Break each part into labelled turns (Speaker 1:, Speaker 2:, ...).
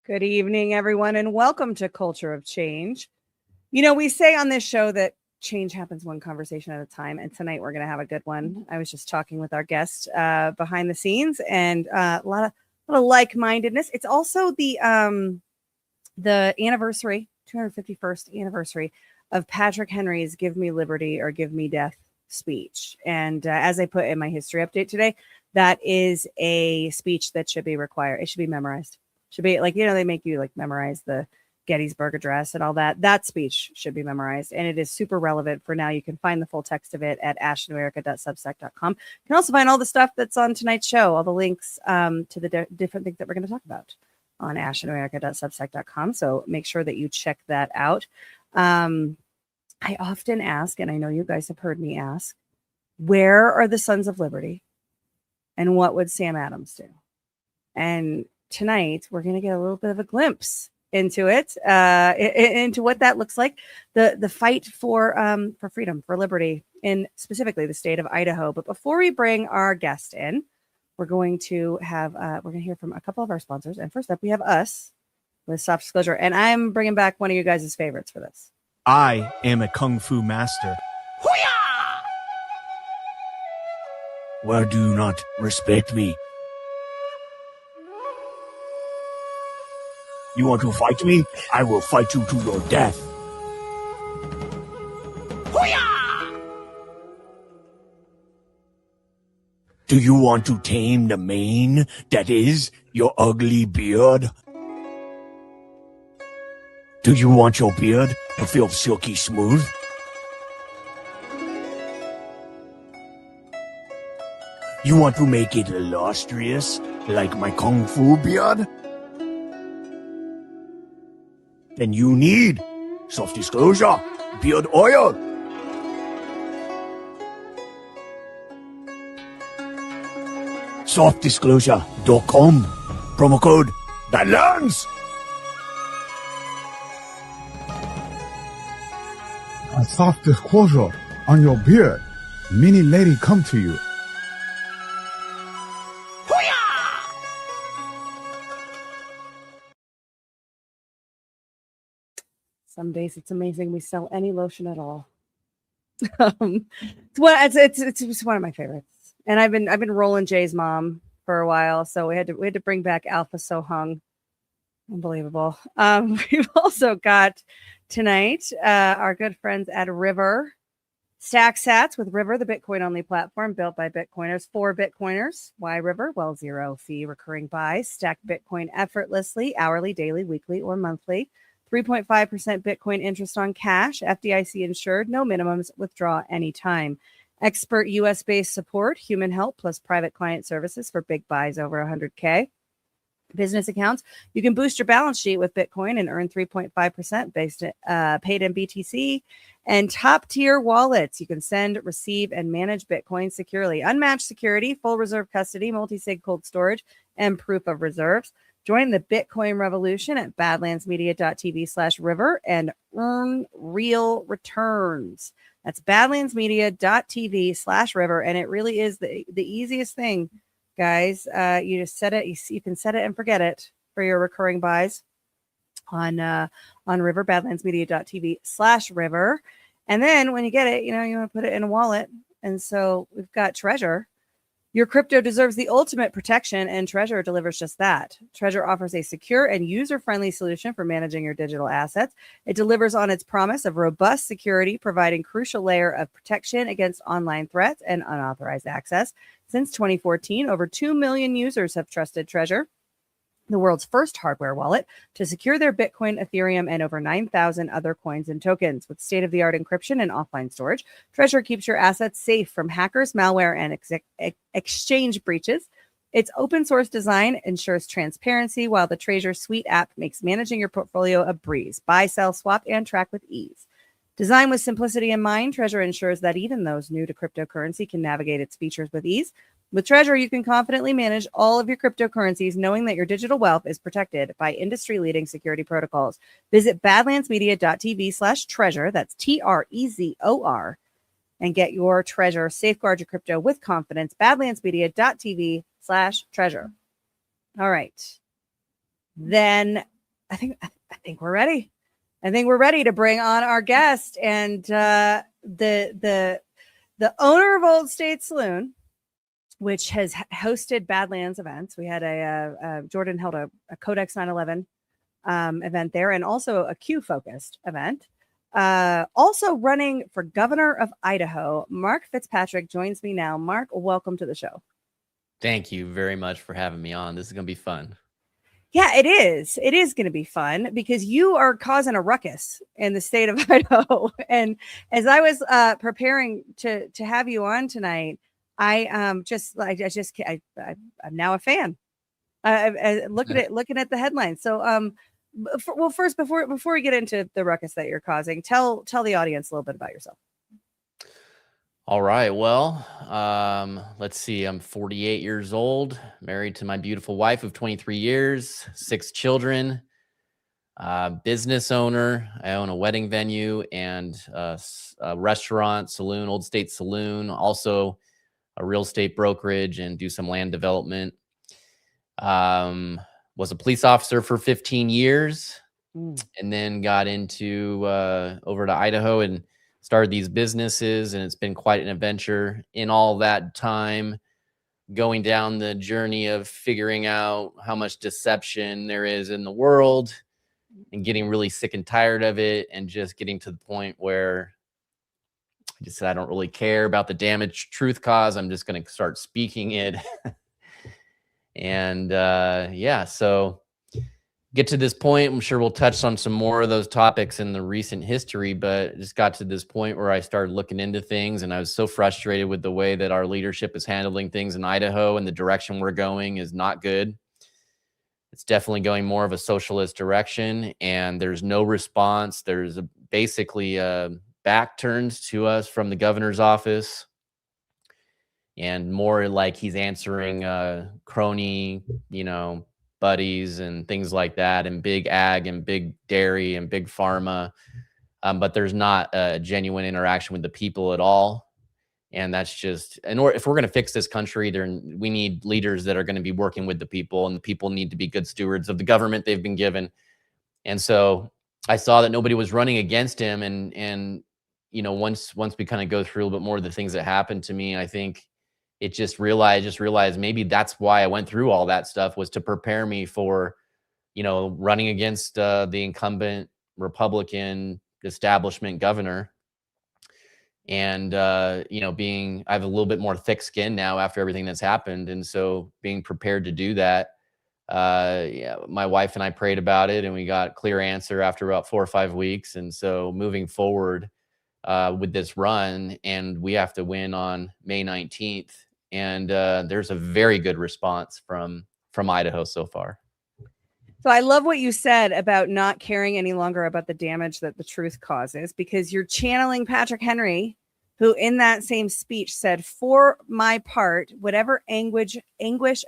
Speaker 1: Good evening, everyone, and welcome to Culture of Change. You know, we say on this show that change happens one conversation at a time, and tonight we're going to have a good one. I was just talking with our guest behind the scenes, and a lot of like-mindedness. It's also the anniversary, 251st anniversary of Patrick Henry's "Give Me Liberty or Give Me Death" speech. And as I put in my history update today, that is a speech that should be required. It should be memorized. Should be like, they make you like memorize the Gettysburg Address and all that. That speech should be memorized. And it is super relevant for now. You can find the full text of it at asheandamerica.substack.com. You can also find all the stuff that's on tonight's show, all the links to the different things that we're going to talk about on asheandamerica.substack.com. So make sure that you check that out. I often ask, and I know you guys have heard me ask, where are the Sons of Liberty? And what would Sam Adams do? And tonight, we're going to get a little bit of a glimpse into it, into what that looks like, the fight for freedom, for liberty in specifically the state of Idaho. But before we bring our guest in, we're going to hear from a couple of our sponsors. And first up, we have us with Soft Disclosure. And I'm bringing back one of you guys' favorites for this.
Speaker 2: I am a Kung Fu master.
Speaker 3: Hoo-yah! Why do you not respect me? You want to fight me? I will fight you to your death. Hoo-yah! Do you want to tame the mane that is your ugly beard? Do you want your beard to feel silky smooth? You want to make it illustrious like my Kung Fu beard? Then you need Soft Disclosure beard oil. Softdisclosure.com. Promo code Badlands.
Speaker 4: A soft disclosure on your beard. Many lady come to you.
Speaker 1: Some days it's amazing we sell any lotion at all. It's one of my favorites, and I've been rolling Jay's mom for a while, so we had to bring back Alpha So Hung. Unbelievable. We've also got tonight our good friends at River. Stack Sats with River, the Bitcoin-only platform built by Bitcoiners for Bitcoiners. Why River? Well, zero fee recurring buys. Stack Bitcoin effortlessly, hourly, daily, weekly, or monthly. 3.5% Bitcoin interest on cash, FDIC insured, no minimums, withdraw anytime. Expert US-based support, human help, plus private client services for big buys over 100K. Business accounts, you can boost your balance sheet with Bitcoin and earn 3.5% paid in BTC. And top tier wallets, you can send, receive, and manage Bitcoin securely. Unmatched security, full reserve custody, multi-sig cold storage, and proof of reserves. Join the Bitcoin revolution at badlandsmedia.tv/river and earn real returns. That's badlandsmedia.tv/river. And it really is the easiest thing, guys. You just set it. You can set it and forget it for your recurring buys on River, badlandsmedia.tv/river. And then when you get it, you want to put it in a wallet. And so we've got Treasure. Your crypto deserves the ultimate protection, and Treasure delivers just that. Treasure offers a secure and user-friendly solution for managing your digital assets. It delivers on its promise of robust security, providing crucial layer of protection against online threats and unauthorized access. Since 2014, over 2 million users have trusted Treasure, the world's first hardware wallet, to secure their Bitcoin, Ethereum, and over 9,000 other coins and tokens. With state-of-the-art encryption and offline storage, Treasure keeps your assets safe from hackers, malware, and exchange breaches. Its open-source design ensures transparency, while the Treasure Suite app makes managing your portfolio a breeze. Buy, sell, swap, and track with ease. Designed with simplicity in mind, Treasure ensures that even those new to cryptocurrency can navigate its features with ease. With Treasure, you can confidently manage all of your cryptocurrencies, knowing that your digital wealth is protected by industry-leading security protocols. Visit badlandsmedia.tv/treasure, that's TREZOR, and get your Treasure. Safeguard your crypto with confidence. badlandsmedia.tv/treasure. All right. Then I think we're ready. I think we're ready to bring on our guest and the owner of Old State Saloon, which has hosted Badlands events. We had Jordan held a Codex 9/11 event there, and also a Q focused event. Also running for governor of Idaho, Mark Fitzpatrick joins me now. Mark, welcome to the show.
Speaker 5: Thank you very much for having me on. This is going to be fun.
Speaker 1: Yeah, it is. It is going to be fun because you are causing a ruckus in the state of Idaho. And as I was preparing to have you on tonight, I'm now a fan. Looking at the headlines. So, first, before we get into the ruckus that you're causing, tell the audience a little bit about yourself.
Speaker 5: All right. Well, let's see. I'm 48 years old, married to my beautiful wife of 23 years, 6 children, business owner. I own a wedding venue and a restaurant, saloon, Old State Saloon, also a real estate brokerage, and do some land development. Was a police officer for 15 years and then got into over to Idaho and started these businesses, and it's been quite an adventure in all that time, going down the journey of figuring out how much deception there is in the world and getting really sick and tired of it, and just getting to the point where I just said, I don't really care about the damage truth cause. I'm just going to start speaking it. And so get to this point. I'm sure we'll touch on some more of those topics in the recent history, but it just got to this point where I started looking into things, and I was so frustrated with the way that our leadership is handling things in Idaho, and the direction we're going is not good. It's definitely going more of a socialist direction, and there's no response. There's basically back turns to us from the governor's office, and more like he's answering crony, buddies and things like that, and big ag and big dairy and big pharma. But there's not a genuine interaction with the people at all. And that's just, if we're going to fix this country, we need leaders that are going to be working with the people, and the people need to be good stewards of the government they've been given. And so I saw that nobody was running against him. And once we kind of go through a little bit more of the things that happened to me, I think I just realized maybe that's why I went through all that stuff, was to prepare me for, running against the incumbent Republican establishment governor. And, I have a little bit more thick skin now after everything that's happened. And so being prepared to do that, my wife and I prayed about it, and we got a clear answer after about 4 or 5 weeks. And so moving forward with this run, and we have to win on May 19th. And there's a very good response from Idaho so far.
Speaker 1: So I love what you said about not caring any longer about the damage that the truth causes, because you're channeling Patrick Henry, who in that same speech said, "For my part, whatever anguish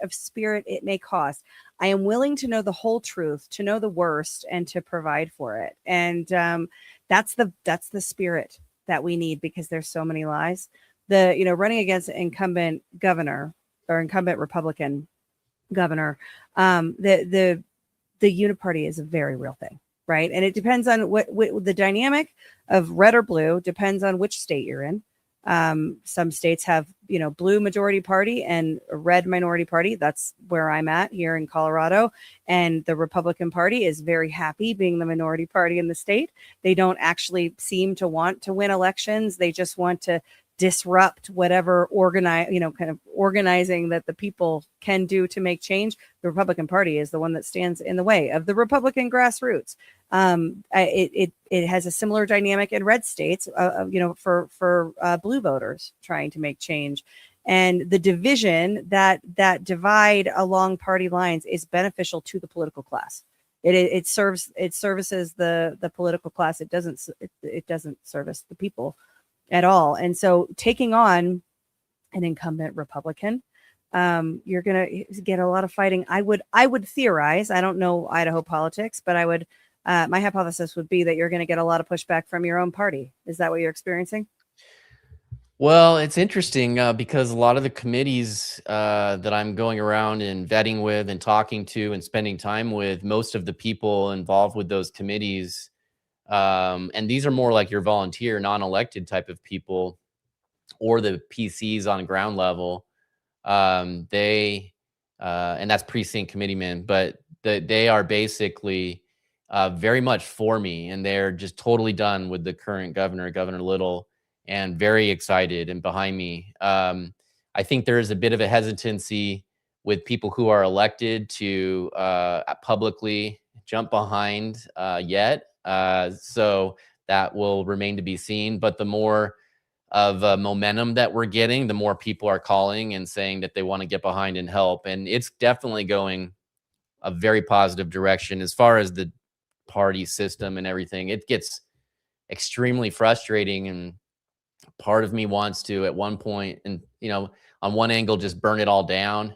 Speaker 1: of spirit it may cost, I am willing to know the whole truth, to know the worst, and to provide for it." And that's the spirit that we need, because there's so many lies. Running against an incumbent governor or incumbent Republican governor, the uniparty is a very real thing, right? And it depends on what the dynamic of red or blue depends on which state you're in. Some states have, blue majority party and a red minority party. That's where I'm at here in Colorado. And the Republican Party is very happy being the minority party in the state. They don't actually seem to want to win elections. They just want to disrupt whatever organizing that the people can do to make change. The Republican Party is the one that stands in the way of the Republican grassroots. It has a similar dynamic in red states, for blue voters trying to make change. And the division that divide along party lines is beneficial to the political class. It services the political class. It doesn't service the people at all. And so taking on an incumbent Republican, you're going to get a lot of fighting. I would theorize, I don't know Idaho politics, but my hypothesis would be that you're going to get a lot of pushback from your own party. Is that what you're experiencing?
Speaker 5: Well, it's interesting because a lot of the committees that I'm going around and vetting with and talking to and spending time with, most of the people involved with those committees, and these are more like your volunteer, non-elected type of people, or the PCs on ground level. They and that's precinct committeemen, but they are basically very much for me, and they're just totally done with the current governor, Governor Little, and very excited and behind me. I think there is a bit of a hesitancy with people who are elected to publicly jump behind yet. So that will remain to be seen. But the more of momentum that we're getting, the more people are calling and saying that they want to get behind and help. And it's definitely going a very positive direction as far as the party system and everything. It gets extremely frustrating. And part of me wants to, at one point, and, on one angle, just burn it all down.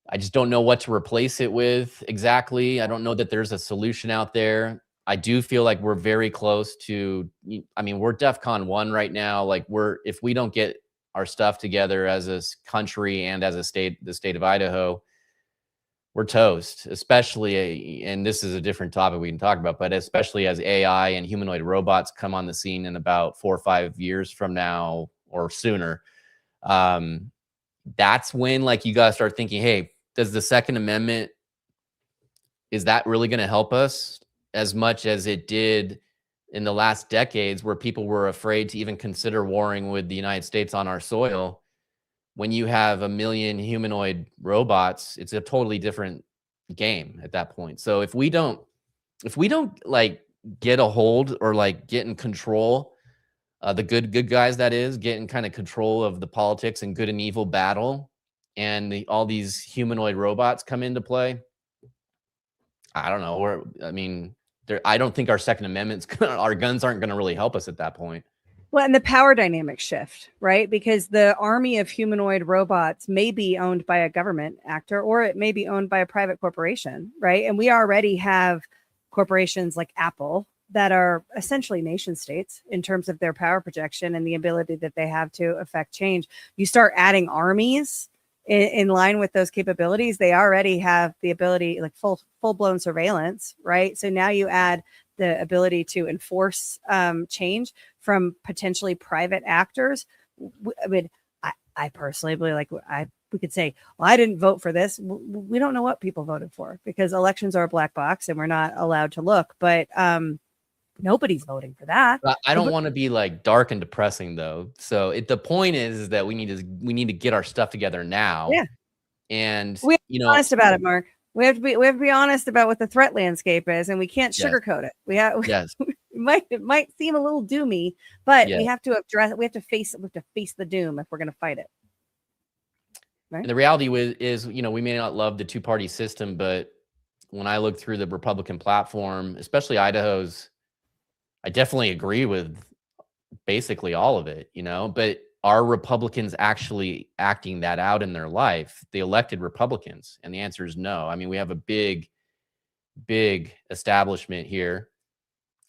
Speaker 5: I just don't know what to replace it with exactly. I don't know that there's a solution out there. I do feel like we're very close to, I mean, we're DEFCON 1 right now. Like if we don't get our stuff together as a country and as a state, the state of Idaho, we're toast, especially, and this is a different topic we can talk about, but especially as AI and humanoid robots come on the scene in about 4 or 5 years from now or sooner. That's when, like, you got to start thinking, hey, does the Second Amendment, is that really going to help us as much as it did in the last decades where people were afraid to even consider warring with the United States on our soil? When you have a million humanoid robots, it's a totally different game at that point. So if we don't like get a hold or like get in control, the good guys, that is, get in kind of control of the politics and good and evil battle, and all these humanoid robots come into play, I don't know. I don't think our Second Amendment's our guns aren't going to really help us at that point.
Speaker 1: Well, and the power dynamic shift, right? Because the army of humanoid robots may be owned by a government actor, or it may be owned by a private corporation, right? And we already have corporations like Apple that are essentially nation states in terms of their power projection and the ability that they have to affect change. You start adding armies in line with those capabilities, they already have the ability, like full-blown surveillance, right? So now you add the ability to enforce change from potentially private actors. I mean, I personally believe, like, we could say, well, I didn't vote for this. We don't know what people voted for because elections are a black box and we're not allowed to look. But nobody's voting for that.
Speaker 5: I don't want to be like dark and depressing though. So the point is that we need to get our stuff together now.
Speaker 1: Yeah.
Speaker 5: And
Speaker 1: we have to be honest about it, Mark. We have to be honest about what the threat landscape is, and we can't sugarcoat it.
Speaker 5: Yes.
Speaker 1: It might seem a little doomy, but we have to address it. We have to face the doom if we're going to fight it.
Speaker 5: Right? And the reality is, we may not love the two-party system, but when I look through the Republican platform, especially Idaho's, I definitely agree with basically all of it, but are Republicans actually acting that out in their life, the elected Republicans? And the answer is no. I mean, we have a big establishment here.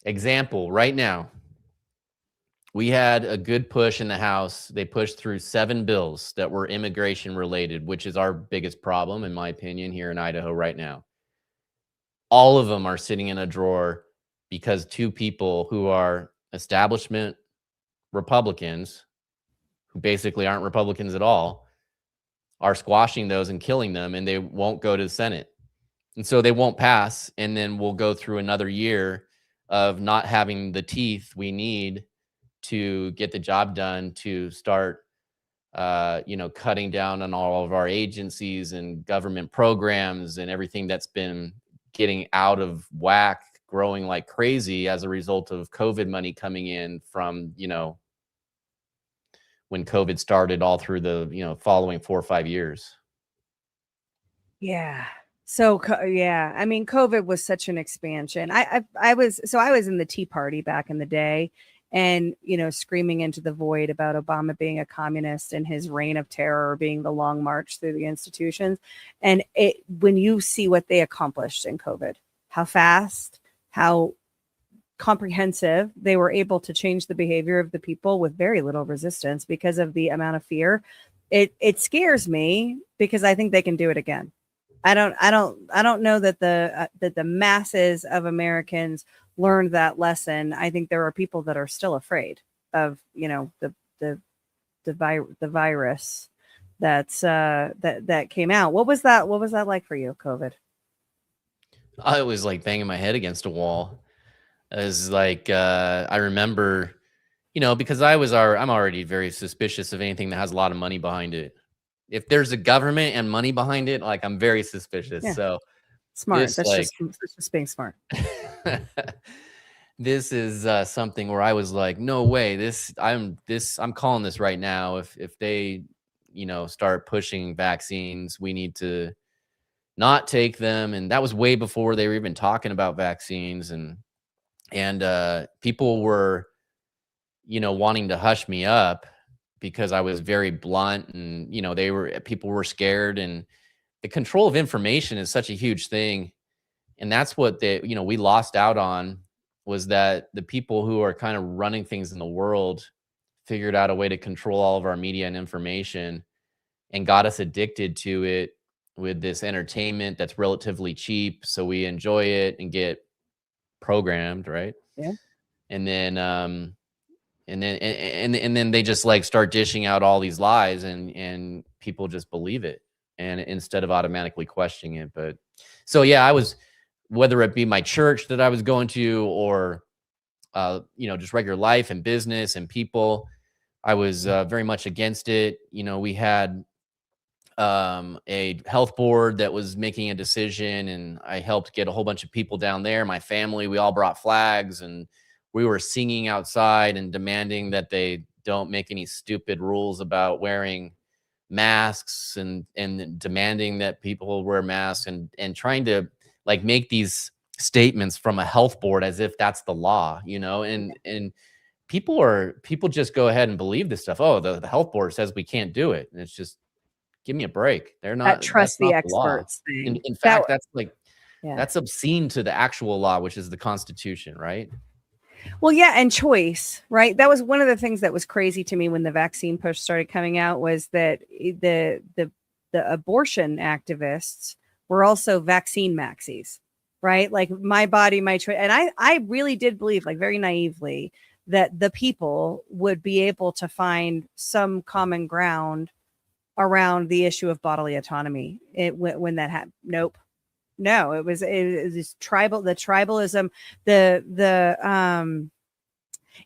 Speaker 5: Example, right now, we had a good push in the House. They pushed through 7 bills that were immigration related, which is our biggest problem, in my opinion, here in Idaho right now. All of them are sitting in a drawer because 2 people who are establishment Republicans, who basically aren't Republicans at all, are squashing those and killing them, and they won't go to the Senate. And so they won't pass, and then we'll go through another year of not having the teeth we need to get the job done, to start cutting down on all of our agencies and government programs and everything that's been getting out of whack, growing like crazy as a result of COVID money coming in from, when COVID started, all through the, following 4 or 5 years.
Speaker 1: Yeah. So, I mean, COVID was such an expansion. I was in the Tea Party back in the day, and, screaming into the void about Obama being a communist and his reign of terror being the long march through the institutions. And when you see what they accomplished in COVID, how fast, how comprehensive. They were able to change the behavior of the people with very little resistance because of the amount of fear. It scares me because I think they can do it again. I don't know that the masses of Americans learned that lesson. I think there are people that are still afraid of, the virus that came out. What was that like for you, COVID?
Speaker 5: I was like banging my head against a wall. It was like I remember, because I'm already very suspicious of anything that has a lot of money behind it. If there's a government and money behind it, like I'm very suspicious.
Speaker 1: Yeah.
Speaker 5: So
Speaker 1: Smart.
Speaker 5: this,
Speaker 1: That's just being smart.
Speaker 5: this is something where I was like, no way. I'm calling this right now. If they, start pushing vaccines, we need to not take them. And that was way before they were even talking about vaccines. And people were, wanting to hush me up because I was very blunt, and people were scared. And the control of information is such a huge thing, and that's what we lost out on, was that the people who are kind of running things in the world figured out a way to control all of our media and information, and got us addicted to it with this entertainment that's relatively cheap, so we enjoy it and get programmed, right?
Speaker 1: Yeah.
Speaker 5: And then and then they just like start dishing out all these lies, and people just believe it, and instead of automatically questioning it. But so yeah, I was, whether it be my church that I was going to, or just regular life and business and people, I was very much against it. We had a health board that was making a decision, and I helped get a whole bunch of people down there. My family, we all brought flags, and we were singing outside and demanding that they don't make any stupid rules about wearing masks, and demanding that people wear masks, and trying to like make these statements from a health board as if that's the law, and people just go ahead and believe this stuff. Oh, the health board says we can't do it. And it's just, give me a break. They're not,
Speaker 1: That trust
Speaker 5: that's
Speaker 1: the
Speaker 5: not the law.
Speaker 1: experts thing.
Speaker 5: In fact, that's
Speaker 1: Yeah.
Speaker 5: that's obscene to the actual law, which is the Constitution, right?
Speaker 1: Well, yeah, and choice, right? That was one of the things that was crazy to me when the vaccine push started coming out, was that the abortion activists were also vaccine maxis, right? Like, my body, my choice. And I really did believe, like very naively, that the people would be able to find some common ground around the issue of bodily autonomy. When that happened, nope. No, it was tribal, the tribalism, the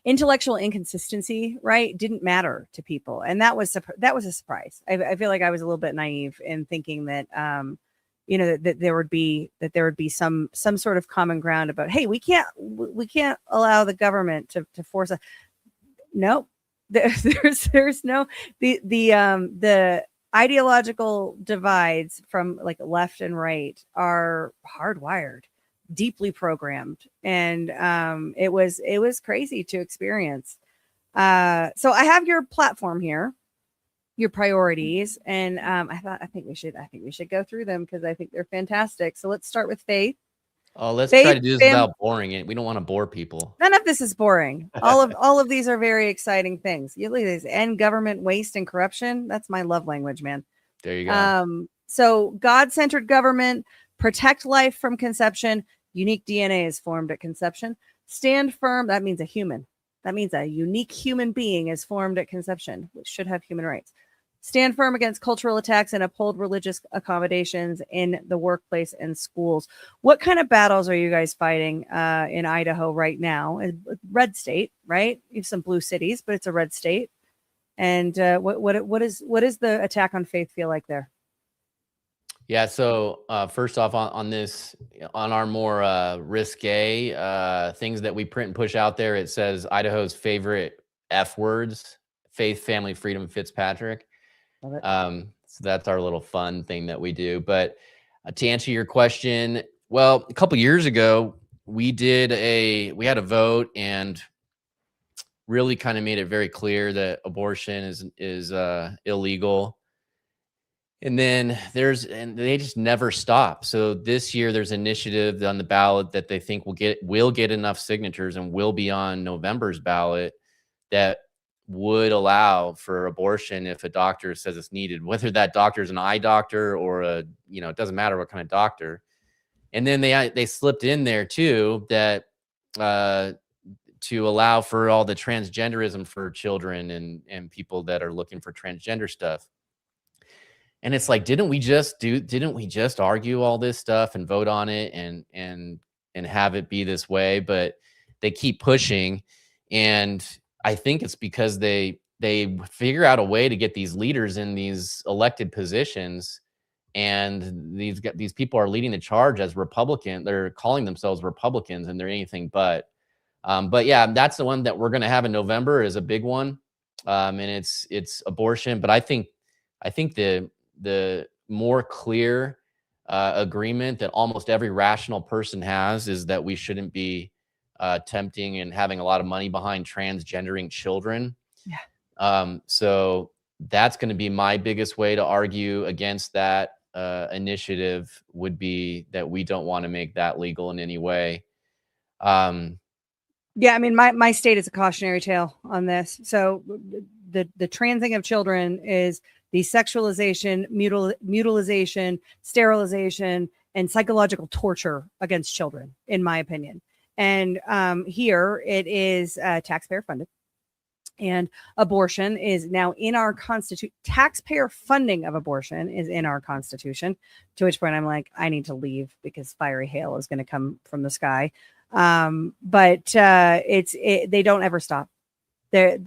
Speaker 1: intellectual inconsistency, right, didn't matter to people, and that was a surprise. I feel like I was a little bit naive in thinking that that there would be some sort of common ground about, hey, we can't allow the government to force a. Nope. There's no the ideological divides from like left and right are hardwired, deeply programmed, and it was crazy to experience. So I have your platform here, your priorities, and I think we should go through them because I think they're fantastic. So let's start with faith.
Speaker 5: Oh, let's try to do this without boring it. We don't want to bore people.
Speaker 1: None of this is boring. All of these are very exciting things. You look at this: end government waste and corruption. That's my love language, man.
Speaker 5: There you go.
Speaker 1: So God-centered government, protect life from conception. Unique DNA is formed at conception. Stand firm. That means a human. That means a unique human being is formed at conception, which should have human rights. Stand firm against cultural attacks and uphold religious accommodations in the workplace and schools. What kind of battles are you guys fighting in Idaho right now? Red state, right? You have some blue cities, but it's a red state. And what is the attack on faith feel like there?
Speaker 5: Yeah. So first off, on this, on our more risque things that we print and push out there, it says Idaho's favorite F words: faith, family, freedom, Fitzpatrick. So that's our little fun thing that we do. But to answer your question, well, a couple years ago, we had a vote and really kind of made it very clear that abortion is illegal. And then and they just never stop. So this year there's an initiative on the ballot that they think will get enough signatures and will be on November's ballot that would allow for abortion if a doctor says it's needed, whether that doctor is an eye doctor or it doesn't matter what kind of doctor. And then they slipped in there too that to allow for all the transgenderism for children and people that are looking for transgender stuff. And it's like, didn't we just argue all this stuff and vote on it and have it be this way? But they keep pushing. And I think it's because they figure out a way to get these leaders in these elected positions. And these people are leading the charge as Republican. They're calling themselves Republicans and they're anything but. But yeah, that's the one that we're going to have in November is a big one. And it's abortion. But I think the more clear agreement that almost every rational person has is that we shouldn't be tempting and having a lot of money behind transgendering children.
Speaker 1: Yeah.
Speaker 5: So that's going to be my biggest way to argue against that initiative would be that we don't want to make that legal in any way.
Speaker 1: Yeah, I mean, my state is a cautionary tale on this. So the transing of children is the sexualization, mutilization, sterilization, and psychological torture against children, in my opinion. And here it is taxpayer funded. And abortion is now in our constitution. Taxpayer funding of abortion is in our constitution, to which point I'm like, I need to leave because fiery hail is going to come from the sky. But they don't ever stop. They're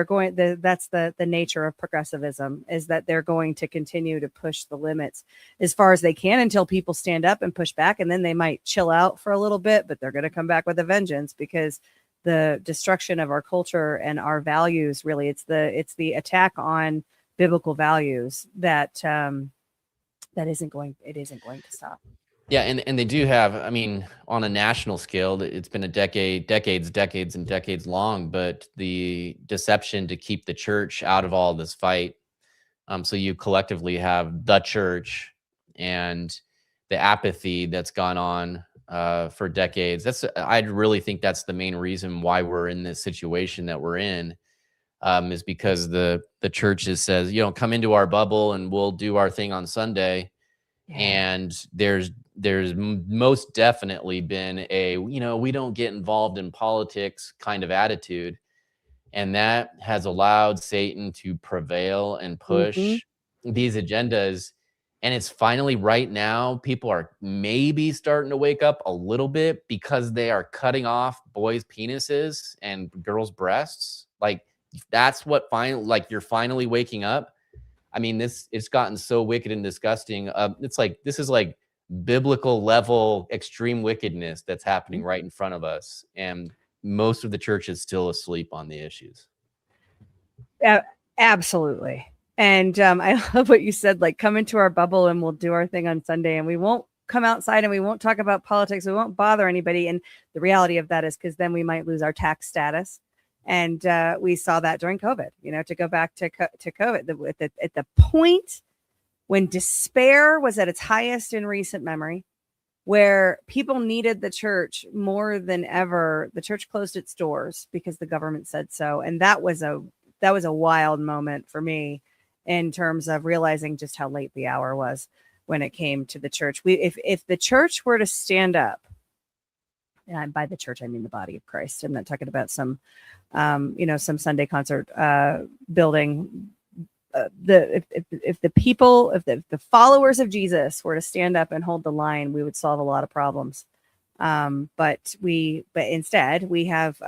Speaker 1: going. That's the nature of progressivism, is that they're going to continue to push the limits as far as they can until people stand up and push back, and then they might chill out for a little bit, but they're going to come back with a vengeance because the destruction of our culture and our values, really, it's the attack on biblical values that isn't going to stop.
Speaker 5: Yeah, and they do have, I mean, on a national scale, it's been a decades and decades long, but the deception to keep the church out of all this fight. So you collectively have the church and the apathy that's gone on for decades. I really think that's the main reason why we're in this situation that we're in, is because the church says, come into our bubble and we'll do our thing on Sunday. Yeah. And there's most definitely been a, we don't get involved in politics kind of attitude. And that has allowed Satan to prevail and push these agendas. And it's finally right now, people are maybe starting to wake up a little bit because they are cutting off boys' penises and girls' breasts. Like, that's what you're finally waking up. I mean, it's gotten so wicked and disgusting. It's like, this is like biblical level extreme wickedness that's happening right in front of us. And most of the church is still asleep on the issues.
Speaker 1: Absolutely. And I love what you said, like, come into our bubble and we'll do our thing on Sunday and we won't come outside and we won't talk about politics. We won't bother anybody. And the reality of that is because then we might lose our tax status. And we saw that during COVID, to go back to COVID, at the point when despair was at its highest in recent memory, where people needed the church more than ever. The church closed its doors because the government said so. And that was a wild moment for me in terms of realizing just how late the hour was when it came to the church. If the church were to stand up, and by the church, I mean the body of Christ. I'm not talking about some Sunday concert building. If the followers of Jesus were to stand up and hold the line, we would solve a lot of problems. But instead we have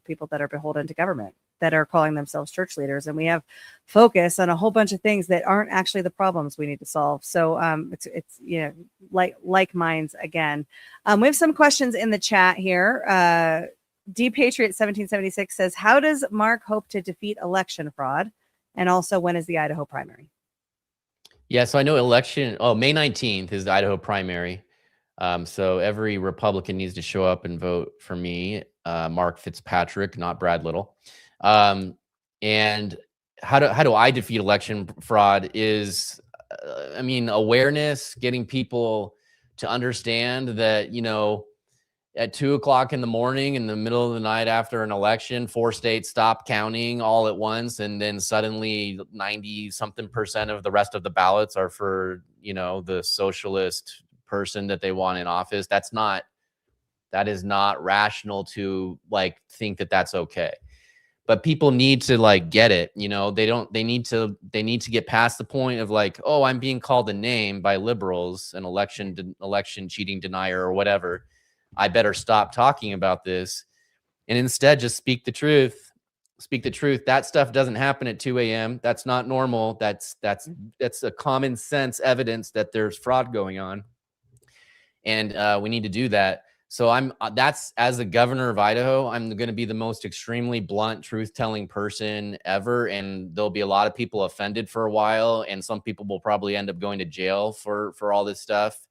Speaker 1: people that are beholden to government, that are calling themselves church leaders, and we have focus on a whole bunch of things that aren't actually the problems we need to solve. So it's like minds again. We have some questions in the chat here. D Patriot 1776 says, how does Mark hope to defeat election fraud? And also, when is the Idaho primary?
Speaker 5: Yeah, so I know May 19th is the Idaho primary. So every Republican needs to show up and vote for me, Mark Fitzpatrick, not Brad Little. And how do I defeat election fraud is, I mean, awareness, getting people to understand that, at 2:00 in the morning, in the middle of the night after an election, 4 states stop counting all at once. And then suddenly 90 something % of the rest of the ballots are for, the socialist person that they want in office. That is not rational to think that that's okay. But people need to get it. They need to get past the point of oh, I'm being called a name by liberals, an election cheating denier or whatever. I better stop talking about this and instead just speak the truth. Speak the truth. That stuff doesn't happen at 2 a.m. That's not normal. That's a common sense evidence that there's fraud going on. And we need to do that. So that's, as the governor of Idaho, I'm going to be the most extremely blunt, truth-telling person ever. And there'll be a lot of people offended for a while. And some people will probably end up going to jail for all this stuff.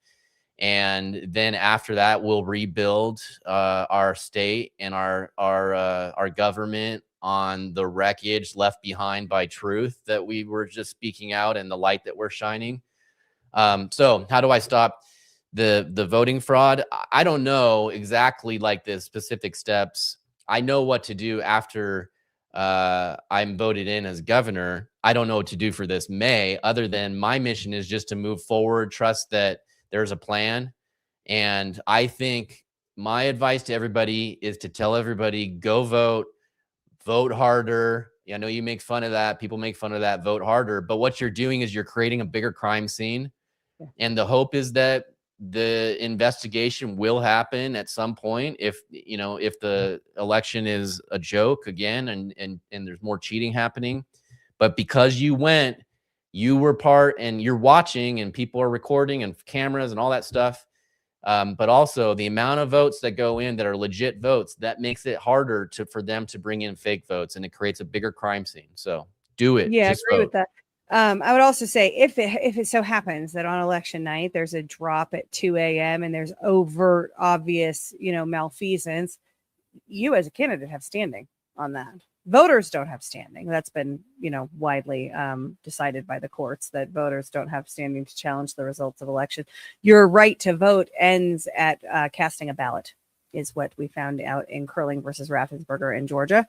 Speaker 5: And then after that, we'll rebuild our state and our government on the wreckage left behind by truth that we were just speaking out and the light that we're shining. So how do I stop the voting fraud? I don't know exactly the specific steps. I know what to do after I'm voted in as governor. I don't know what to do for this May, other than my mission is just to move forward, trust that there's a plan. And I think my advice to everybody is to tell everybody, go vote harder. I know you make fun of that. People make fun of that, vote harder. But what you're doing is you're creating a bigger crime scene. Yeah. And the hope is that the investigation will happen at some point. If the election is a joke again, and there's more cheating happening, but because you were part and you're watching and people are recording and cameras and all that stuff. But also the amount of votes that go in that are legit votes, that makes it harder for them to bring in fake votes, and it creates a bigger crime scene. So do it.
Speaker 1: Yeah, I
Speaker 5: Just
Speaker 1: agree
Speaker 5: vote.
Speaker 1: with that. I would also say if it so happens that on election night there's a drop at 2 a.m. and there's overt, obvious, malfeasance, you as a candidate have standing on that. Voters don't have standing. That's been, widely decided by the courts, that voters don't have standing to challenge the results of election. Your right to vote ends at casting a ballot, is what we found out in Curling versus Raffensperger in Georgia.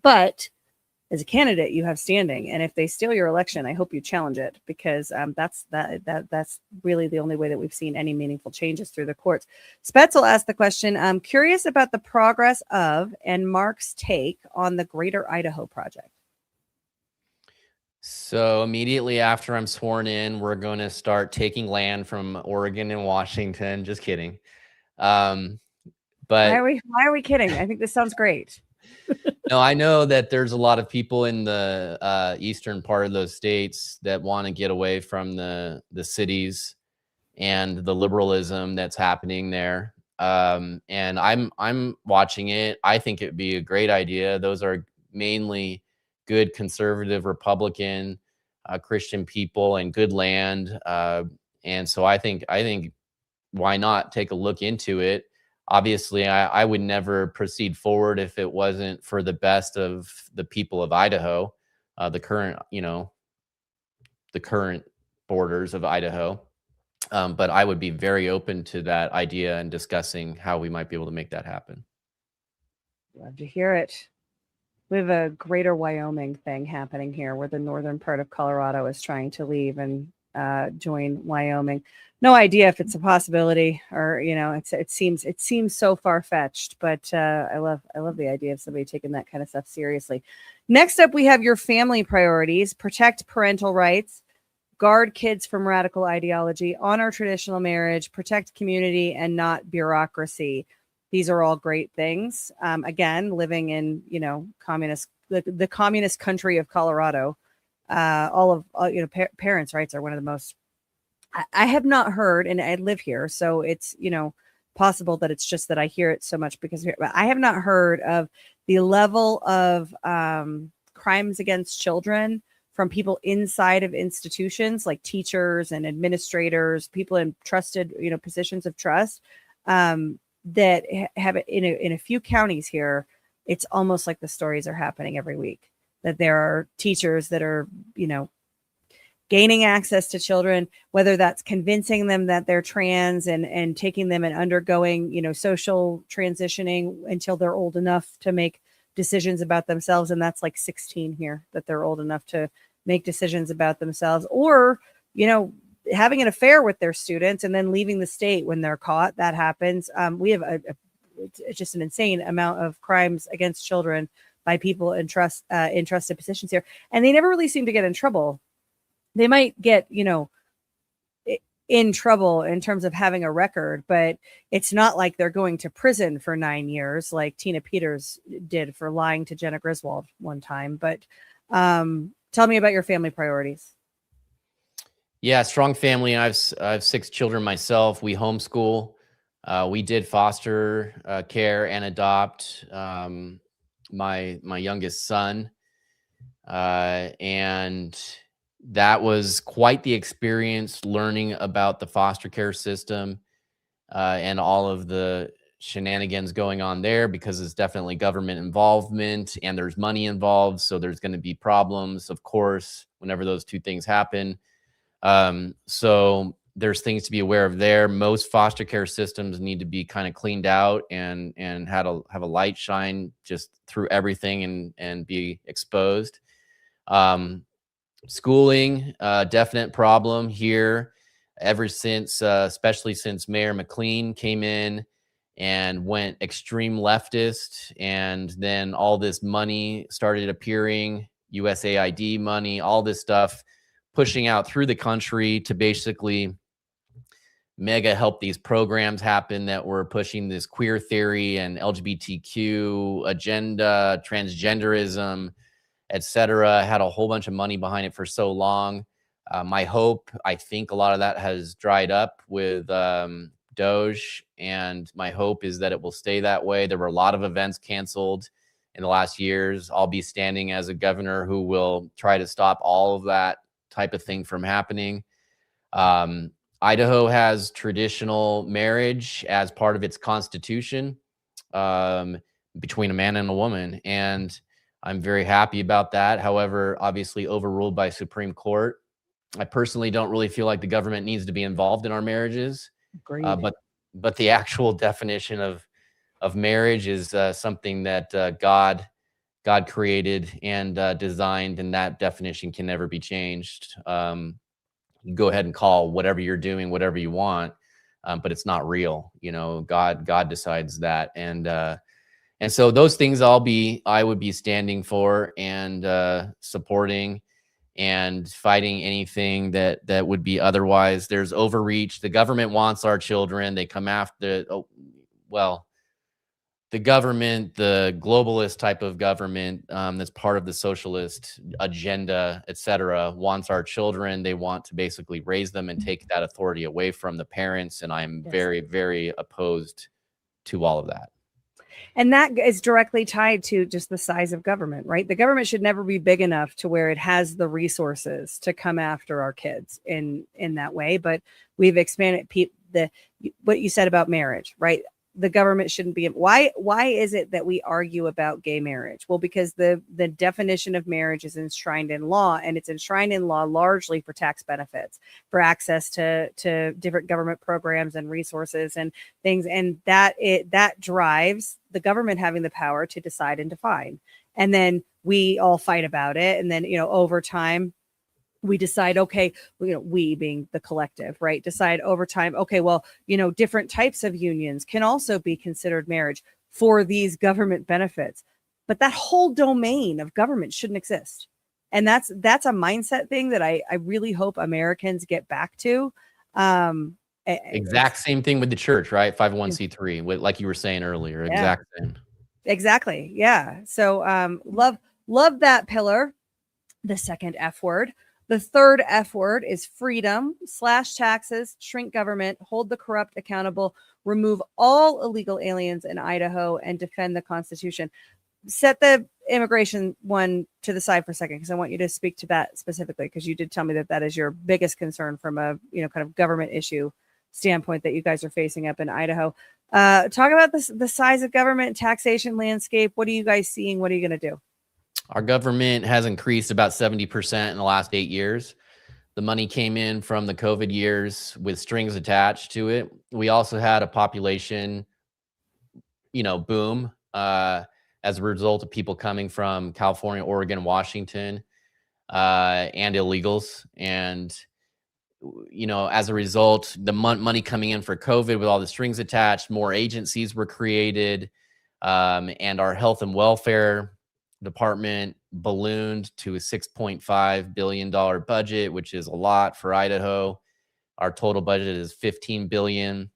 Speaker 1: But as a candidate, you have standing, and if they steal your election, I hope you challenge it, because that's really the only way that we've seen any meaningful changes through the courts. Spetzel asked the question, I'm curious about the progress of and Mark's take on the Greater Idaho Project.
Speaker 5: So immediately after I'm sworn in, we're going to start taking land from Oregon and Washington. Just kidding. But
Speaker 1: why are we kidding? I think this sounds great.
Speaker 5: No, I know that there's a lot of people in the eastern part of those states that want to get away from the cities and the liberalism that's happening there. And I'm watching it. I think it'd be a great idea. Those are mainly good conservative Republican Christian people and good land. And so I think why not take a look into it? Obviously, I would never proceed forward if it wasn't for the best of the people of Idaho, the current borders of Idaho. But I would be very open to that idea and discussing how we might be able to make that happen.
Speaker 1: Love to hear it. We have a Greater Wyoming thing happening here, where the northern part of Colorado is trying to leave and join Wyoming. No idea if it's a possibility, or it seems so far-fetched, but I love the idea of somebody taking that kind of stuff seriously. Next up, we have your family priorities: protect parental rights, guard kids from radical ideology, honor traditional marriage, protect community, and not bureaucracy. These are all great things. Again, living in the communist country of Colorado, parents' rights are one of the most. I have not heard, and I live here, so it's possible that it's just that I hear it so much because I have not heard of the level of crimes against children from people inside of institutions like teachers and administrators, people in trusted positions of trust, that have in a few counties here. It's almost like the stories are happening every week. that there are teachers that are, gaining access to children, whether that's convincing them that they're trans and taking them and undergoing, social transitioning until they're old enough to make decisions about themselves. And that's like 16 here, that they're old enough to make decisions about themselves, or, having an affair with their students and then leaving the state when they're caught. That happens. We have it's just an insane amount of crimes against children by people in trusted positions here. And they never really seem to get in trouble. They might get, in trouble in terms of having a record, but it's not like they're going to prison for 9 years like Tina Peters did for lying to Jenna Griswold one time. But tell me about your family priorities.
Speaker 5: Yeah, strong family. I have 6 children myself. We homeschool. We did foster care and adopt my youngest son, and that was quite the experience, learning about the foster care system and all of the shenanigans going on there, because it's definitely government involvement and there's money involved. So there's going to be problems, of course, whenever those two things happen. So there's things to be aware of there. Most foster care systems need to be kind of cleaned out and have a light shine just through everything and be exposed. Schooling, definite problem here ever since, especially since Mayor McLean came in and went extreme leftist, and then all this money started appearing, USAID money, all this stuff pushing out through the country to basically mega help these programs happen that were pushing this queer theory and LGBTQ agenda, transgenderism, etc. Had a whole bunch of money behind it for so long. My hope, I think a lot of that has dried up with Doge, and my hope is that it will stay that way. There were a lot of events canceled in the last years. I'll be standing as a governor who will try to stop all of that type of thing from happening. Idaho has traditional marriage as part of its constitution between a man and a woman, and I'm very happy about that. However, obviously overruled by Supreme Court. I personally don't really feel like the government needs to be involved in our marriages. But the actual definition of marriage is something that God created and designed, and that definition can never be changed. You go ahead and call whatever you're doing whatever you want, but it's not real. God decides that, and so those things I would be standing for and supporting and fighting anything that would be otherwise. There's overreach. The government wants our children. They come after, the government, the globalist type of government that's part of the socialist agenda, etc., wants our children. They want to basically raise them and take that authority away from the parents. And I'm very, very opposed to all of that.
Speaker 1: And that is directly tied to just the size of government, right? The government should never be big enough to where it has the resources to come after our kids in that way. But we've expanded what you said about marriage, right? The government shouldn't be. Why is it that we argue about gay marriage? Well, because the definition of marriage is enshrined in law, and it's enshrined in law largely for tax benefits, for access to different government programs and resources and things. And that drives the government having the power to decide and define. And then we all fight about it. And then, over time, we decide, okay, we being the collective, right? Decide over time, okay, well, different types of unions can also be considered marriage for these government benefits. But that whole domain of government shouldn't exist. And that's a mindset thing that I really hope Americans get back to.
Speaker 5: Exact same thing with the church, right? 501c3, like you were saying earlier.
Speaker 1: Yeah.
Speaker 5: Exact same.
Speaker 1: Exactly. Yeah. So love that pillar. The second F word. The third F word is freedom. Slash taxes, shrink government, hold the corrupt accountable, remove all illegal aliens in Idaho, and defend the Constitution. Set the immigration one to the side for a second, because I want you to speak to that specifically, because you did tell me that is your biggest concern from a kind of government issue standpoint that you guys are facing up in Idaho. Talk about the size of government, taxation landscape. What are you guys seeing? What are you going to do?
Speaker 5: Our government has increased about 70% in the last 8 years. The money came in from the COVID years with strings attached to it. We also had a population, boom, as a result of people coming from California, Oregon, Washington, and illegals. And, as a result, the money coming in for COVID with all the strings attached, more agencies were created, and our health and welfare department ballooned to a $6.5 billion budget, which is a lot for Idaho. Our total budget is $15 billion.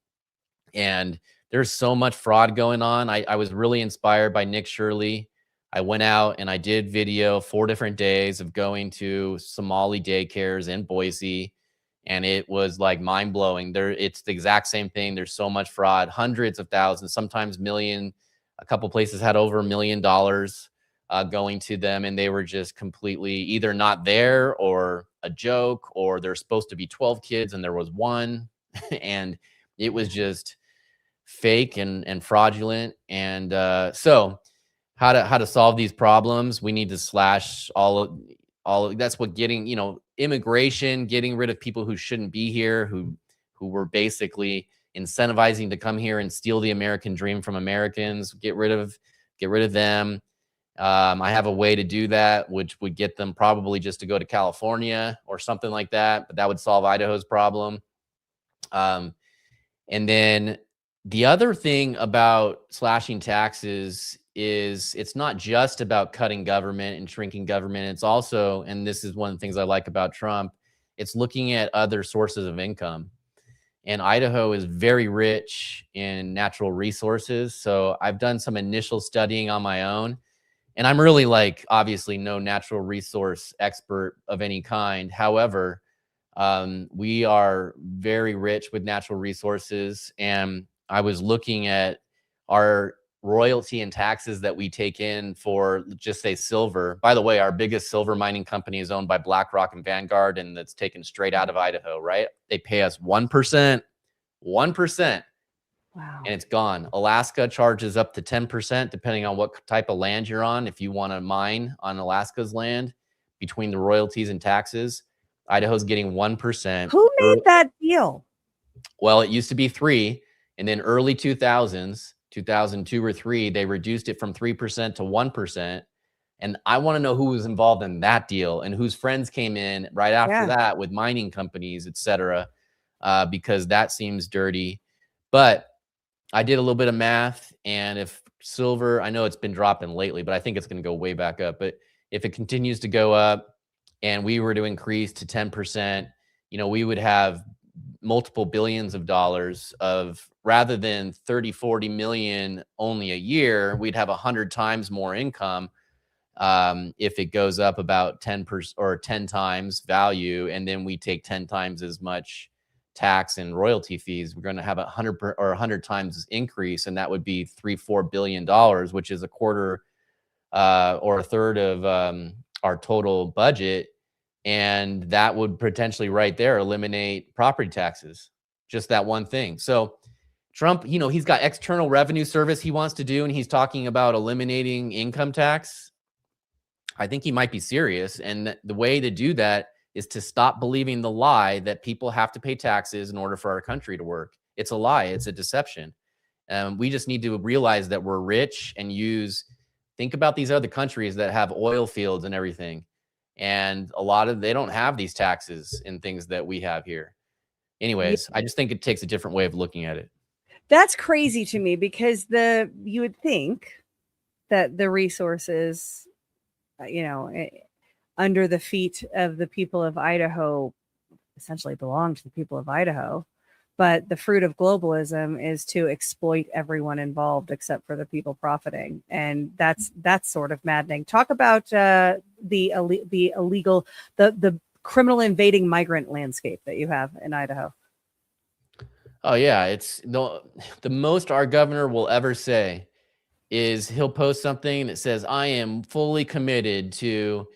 Speaker 5: And there's so much fraud going on. I was really inspired by Nick Shirley. I went out and I did video 4 different days of going to Somali daycares in Boise. And it was like mind blowing. It's the exact same thing. There's so much fraud, hundreds of thousands, sometimes million. A couple places had over $1 million going to them, and they were just completely either not there or a joke, or there's supposed to be 12 kids and there was 1. And it was just fake and fraudulent. And so how to solve these problems? We need to slash all of that's what getting, immigration, getting rid of people who shouldn't be here, who were basically incentivizing to come here and steal the American dream from Americans. Get rid of them. I have a way to do that, which would get them probably just to go to California or something like that, but that would solve Idaho's problem. And then the other thing about slashing taxes is it's not just about cutting government and shrinking government. It's also, and this is one of the things I like about Trump, it's looking at other sources of income. And Idaho is very rich in natural resources. So I've done some initial studying on my own. And I'm really obviously no natural resource expert of any kind. However, we are very rich with natural resources. And I was looking at our royalty and taxes that we take in for, just say, silver. By the way, our biggest silver mining company is owned by BlackRock and Vanguard, and that's taken straight out of Idaho, right? They pay us 1%.
Speaker 1: Wow.
Speaker 5: And it's gone. Alaska charges up to 10%, depending on what type of land you're on. If you want to mine on Alaska's land, between the royalties and taxes, Idaho's getting 1%.
Speaker 1: Who made that deal?
Speaker 5: Well, it used to be 3%. And then early 2000s, 2002 or 3, they reduced it from 3% to 1%. And I want to know who was involved in that deal and whose friends came in right after that with mining companies, et cetera, because that seems dirty. But I did a little bit of math, and if silver, I know it's been dropping lately, but I think it's going to go way back up. But if it continues to go up and we were to increase to 10%, we would have multiple billions of dollars of, rather than 30-40 million only a year, we'd have 100 times more income if it goes up about 10% or 10 times value, and then we take 10 times as much tax and royalty fees. We're going to have 100 times increase, and that would be $3-4 billion, which is a quarter or a third of our total budget. And that would potentially right there eliminate property taxes, just that one thing. So Trump, he's got external revenue service he wants to do, and he's talking about eliminating income tax. I think he might be serious. And the way to do that is to stop believing the lie that people have to pay taxes in order for our country to work. It's a lie. It's a deception. We just need to realize that we're rich and think about these other countries that have oil fields and everything. And they don't have these taxes and things that we have here. Anyways, I just think it takes a different way of looking at it.
Speaker 1: That's crazy to me, because you would think that the resources, under the feet of the people of Idaho essentially belong to the people of Idaho. But the fruit of globalism is to exploit everyone involved except for the people profiting. And that's sort of maddening. Talk about the illegal, the criminal invading migrant landscape that you have in Idaho.
Speaker 5: Oh, yeah. It's the most our governor will ever say is he'll post something that says, I am fully committed to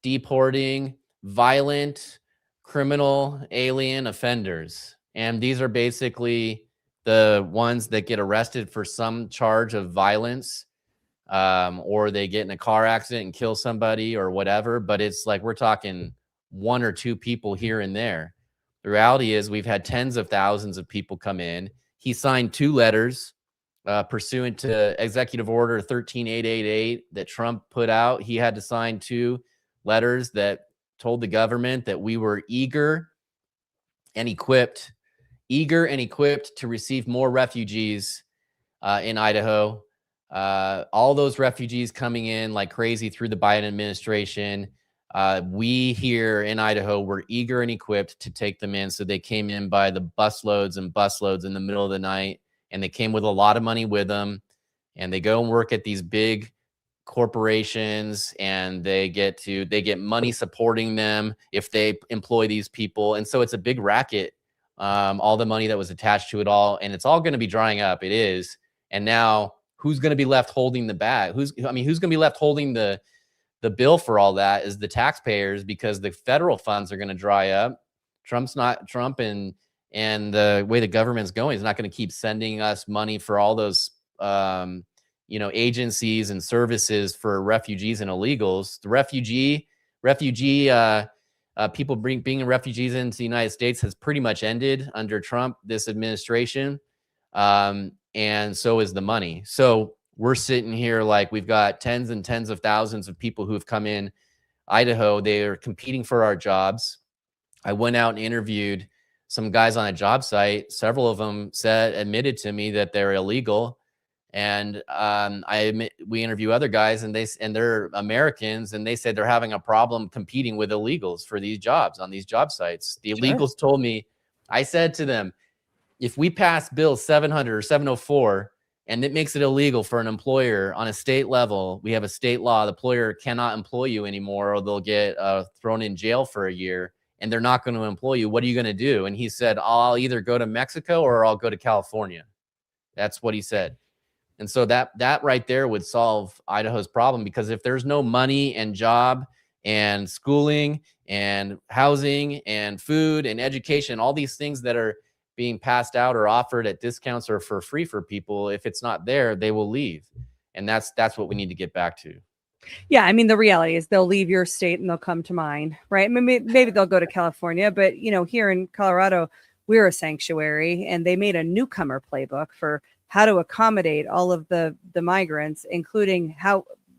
Speaker 5: deporting violent, criminal, alien offenders. And these are basically the ones that get arrested for some charge of violence. or they get in a car accident and kill somebody or whatever. But it's like we're talking 1 or 2 people here and there. The reality is we've had tens of thousands of people come in. He signed 2 letters pursuant to Executive Order 13888 that Trump put out. He had to sign 2 letters that told the government that we were eager and equipped to receive more refugees in Idaho. All those refugees coming in like crazy through the Biden administration. We here in Idaho were eager and equipped to take them in. So they came in by the busloads and busloads in the middle of the night, and they came with a lot of money with them, and they go and work at these big corporations, and they get money supporting them if they employ these people. And so it's a big racket, all the money that was attached to it all, and it's all going to be drying up. It is. And now who's going to be left holding the bag? Who's going to be left holding the bill for all that is the taxpayers, because the federal funds are going to dry up. Trump and the way the government's going is not going to keep sending us money for all those agencies and services for refugees and illegals. The refugee people being refugees into the United States has pretty much ended under Trump, this administration. And so is the money. So we're sitting here like we've got tens and tens of thousands of people who have come in Idaho. They are competing for our jobs. I went out and interviewed some guys on a job site. Several of them admitted to me that they're illegal. And we interview other guys, and they're Americans, and they said they're having a problem competing with illegals for these jobs on these job sites. The illegals told me, I said to them, if we pass Bill 700 or 704 and it makes it illegal for an employer on a state level, we have a state law, the employer cannot employ you anymore, or they'll get thrown in jail for a year, and they're not going to employ you. What are you going to do? And he said, I'll either go to Mexico or I'll go to California. That's what he said. And so that right there would solve Idaho's problem, because if there's no money and job and schooling and housing and food and education, all these things that are being passed out or offered at discounts or for free for people, if it's not there, they will leave. And that's what we need to get back to.
Speaker 1: Yeah, I mean, the reality is they'll leave your state and they'll come to mine, right? Maybe they'll go to California, but here in Colorado, we're a sanctuary, and they made a newcomer playbook for how to accommodate all of the migrants, including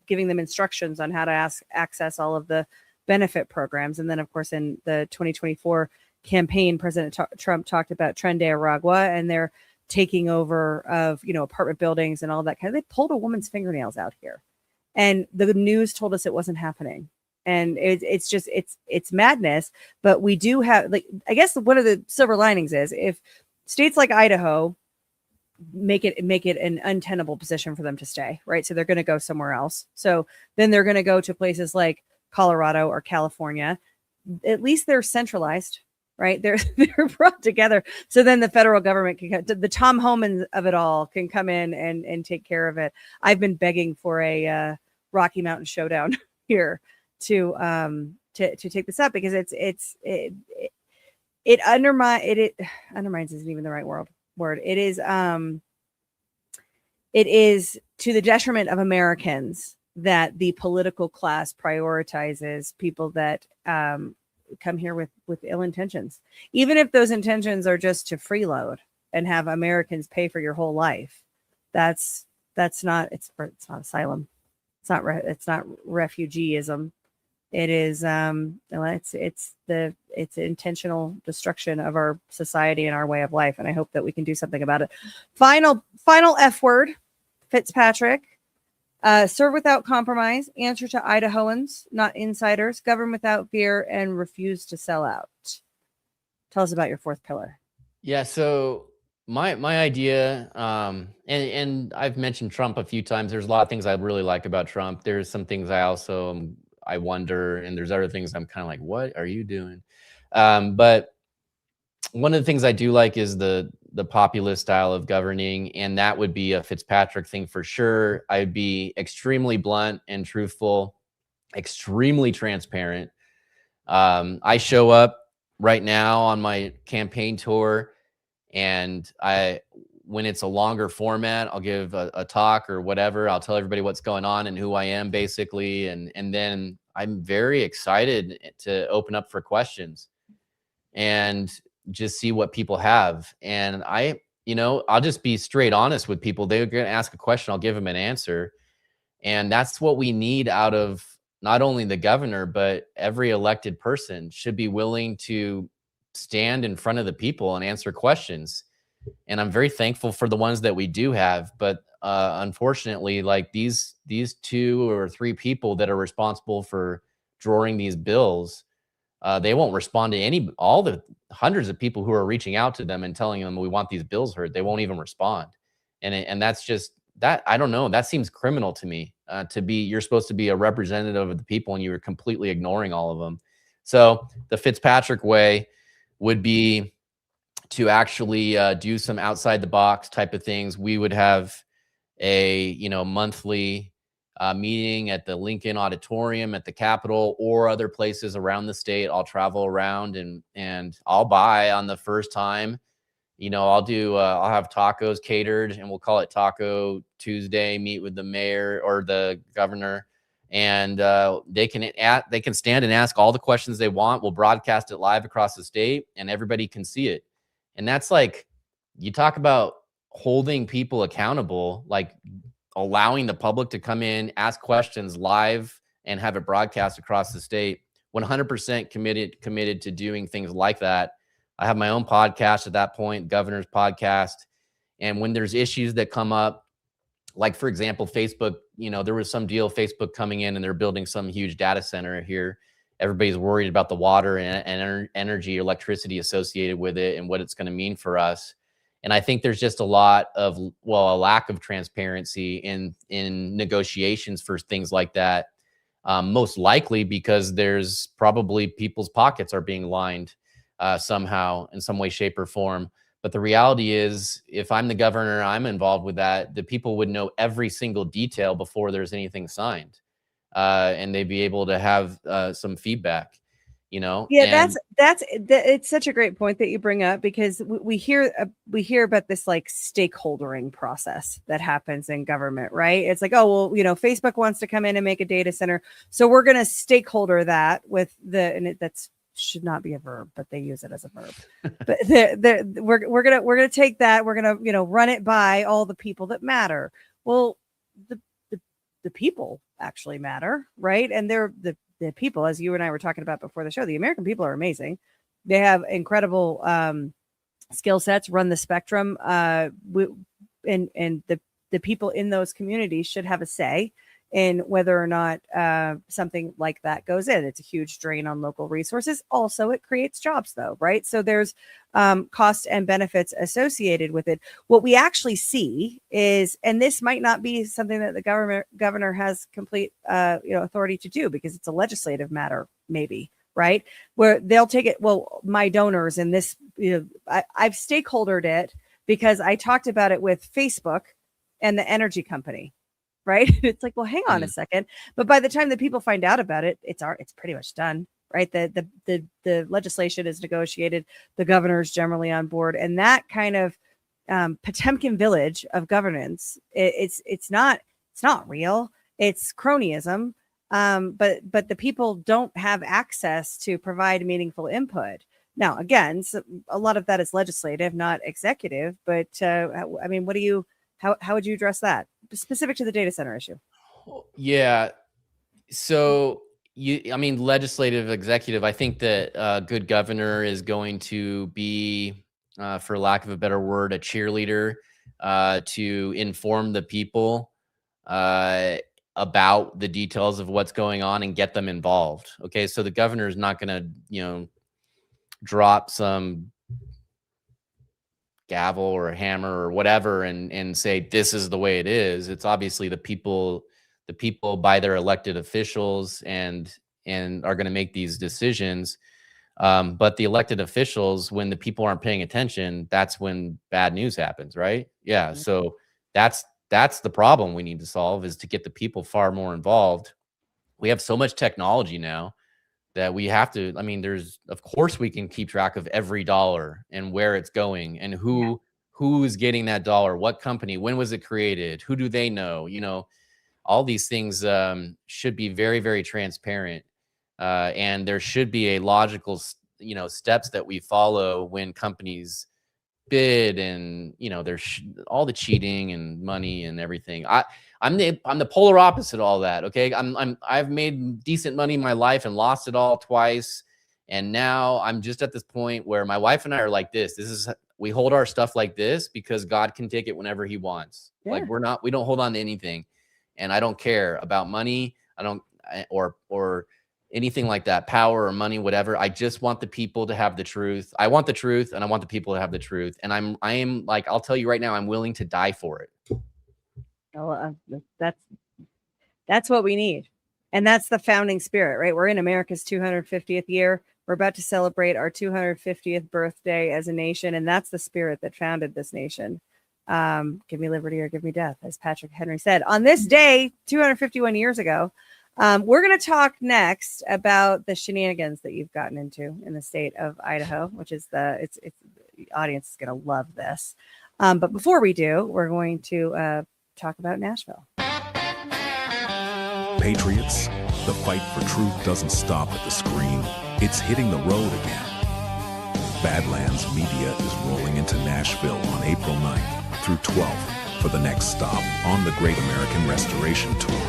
Speaker 1: giving them instructions on how to access all of the benefit programs. And then, of course, in the 2024 campaign, President Trump talked about Tren de Aragua, and they're taking over of apartment buildings and all that kind of. They pulled a woman's fingernails out here, and the news told us it wasn't happening. And it's madness. But we do have, I guess one of the silver linings is if states like Idaho make it an untenable position for them to stay, right? So they're going to go somewhere else. So then they're going to go to places like Colorado or California. At least they're centralized, right? They're brought together. So then the federal government the Tom Homan of it all can come in and take care of it. I've been begging for a Rocky Mountain showdown here to take this up, because it undermines isn't even the right word. It is to the detriment of Americans that the political class prioritizes people that come here with ill intentions, even if those intentions are just to freeload and have Americans pay for your whole life. It's not asylum. It's not refugeeism. It is it's intentional destruction of our society and our way of life, and I hope that we can do something about it. Final F word, Fitzpatrick. Serve without compromise, answer to Idahoans, not insiders, govern without fear, and refuse to sell out. Tell us about your 4th pillar.
Speaker 5: Yeah, so my idea, and I've mentioned Trump a few times. There's a lot of things I really like about Trump. There's some things I wonder, and there's other things I'm kind of like, what are you doing? But one of the things I do like is the populist style of governing, and that would be a Fitzpatrick thing for sure. I'd be extremely blunt and truthful, extremely transparent. I show up right now on my campaign tour, and when it's a longer format, I'll give a talk or whatever. I'll tell everybody what's going on and who I am basically. And then I'm very excited to open up for questions and just see what people have. And I'll just be straight honest with people. They're going to ask a question. I'll give them an answer. And that's what we need out of not only the governor, but every elected person should be willing to stand in front of the people and answer questions. And I'm very thankful for the ones that we do have. But unfortunately, like these 2 or 3 people that are responsible for drawing these bills, they won't respond to all the hundreds of people who are reaching out to them and telling them we want these bills heard. They won't even respond. And that's just that. I don't know. That seems criminal to me. You're supposed to be a representative of the people and you were completely ignoring all of them. So the Fitzpatrick way would be to actually do some outside the box type of things. We would have a monthly meeting at the Lincoln Auditorium at the Capitol or other places around the state. I'll travel around and I'll buy on the first time. I'll have tacos catered and we'll call it Taco Tuesday, meet with the mayor or the governor. And they can stand and ask all the questions they want. We'll broadcast it live across the state and everybody can see it. And that's like, you talk about holding people accountable, like allowing the public to come in, ask questions live and have it broadcast across the state. 100% committed to doing things like that. I have my own podcast at that point, Governor's Podcast. And when there's issues that come up, like for example, Facebook, there was some deal, Facebook coming in and they're building some huge data center here. Everybody's worried about the water and energy, electricity associated with it and what it's going to mean for us. And I think there's just a lack of transparency in negotiations for things like that. Most likely because there's probably people's pockets are being lined somehow in some way, shape, or form. But the reality is, if I'm the governor, I'm involved with that, the people would know every single detail before there's anything signed. And they'd be able to have some feedback,
Speaker 1: Yeah, it's such a great point that you bring up, because we hear about this like stakeholdering process that happens in government, right? It's like, oh, well, Facebook wants to come in and make a data center, so we're going to stakeholder that with that's should not be a verb, but they use it as a verb. But we're gonna take that, we're gonna run it by all the people that matter. Well, the people actually matter, right? And they're the people, as you and I were talking about before the show. The American people are amazing. They have incredible skill sets, run the spectrum, and the people in those communities should have a say in whether or not something like that goes in. It's a huge drain on local resources. Also, it creates jobs, though, right? So there's costs and benefits associated with it. What we actually see is, and this might not be something that the governor has complete authority to do, because it's a legislative matter, maybe, right? Where they'll take it. Well, my donors and this, I've stakeholdered it because I talked about it with Facebook and the energy company. Right. It's like, well, hang on a second. But by the time that people find out about it, it's pretty much done. Right. The legislation is negotiated. The governor's generally on board. And that kind of Potemkin village of governance, it's not real. It's cronyism. But the people don't have access to provide meaningful input. Now, again, a lot of that is legislative, not executive. But I mean, how would you address that specific to the data center issue?
Speaker 5: Yeah. So legislative, executive, I think that a good governor is going to be, for lack of a better word, a cheerleader to inform the people about the details of what's going on and get them involved. Okay. So the governor is not going to, drop some gavel or a hammer or whatever and say this is the way it is. It's obviously the people by their elected officials and are going to make these decisions. But the elected officials, when the people aren't paying attention, that's when bad news happens, right? Yeah. So that's the problem we need to solve, is to get the people far more involved. We have so much technology now that we have to, of course we can keep track of every dollar and where it's going and who who is getting that dollar, what company, when was it created, who do they know? You know, all these things should be very, very transparent. And there should be a logical, you know, steps that we follow when companies bid, and you know, there's all the cheating and money and everything. I'm the polar opposite of all that. Okay, I've made decent money in my life and lost it all twice, and now I'm just at this point where my wife and I are like this. We hold our stuff like this because God can take it whenever He wants.
Speaker 1: Yeah.
Speaker 5: Like we don't hold on to anything, and I don't care about money. I don't or anything like that, power or money, whatever. I just want the people to have the truth. I want the truth, and I want the people to have the truth. And I am like, I'll tell you right now, I'm willing to die for it.
Speaker 1: Oh, that's what we need. And that's the founding spirit, right? We're in America's 250th year. We're about to celebrate our 250th birthday as a nation. And that's the spirit that founded this nation. Give me liberty or give me death, as Patrick Henry said. On this day, 251 years ago, we're going to talk next about the shenanigans that you've gotten into in the state of Idaho, which is the audience is going to love this. But before we do, we're going to talk about Nashville.
Speaker 6: Patriots, the fight for truth doesn't stop at the screen. It's hitting the road again. Badlands Media is rolling into Nashville on April 9th through 12th for the next stop on the Great American Restoration Tour.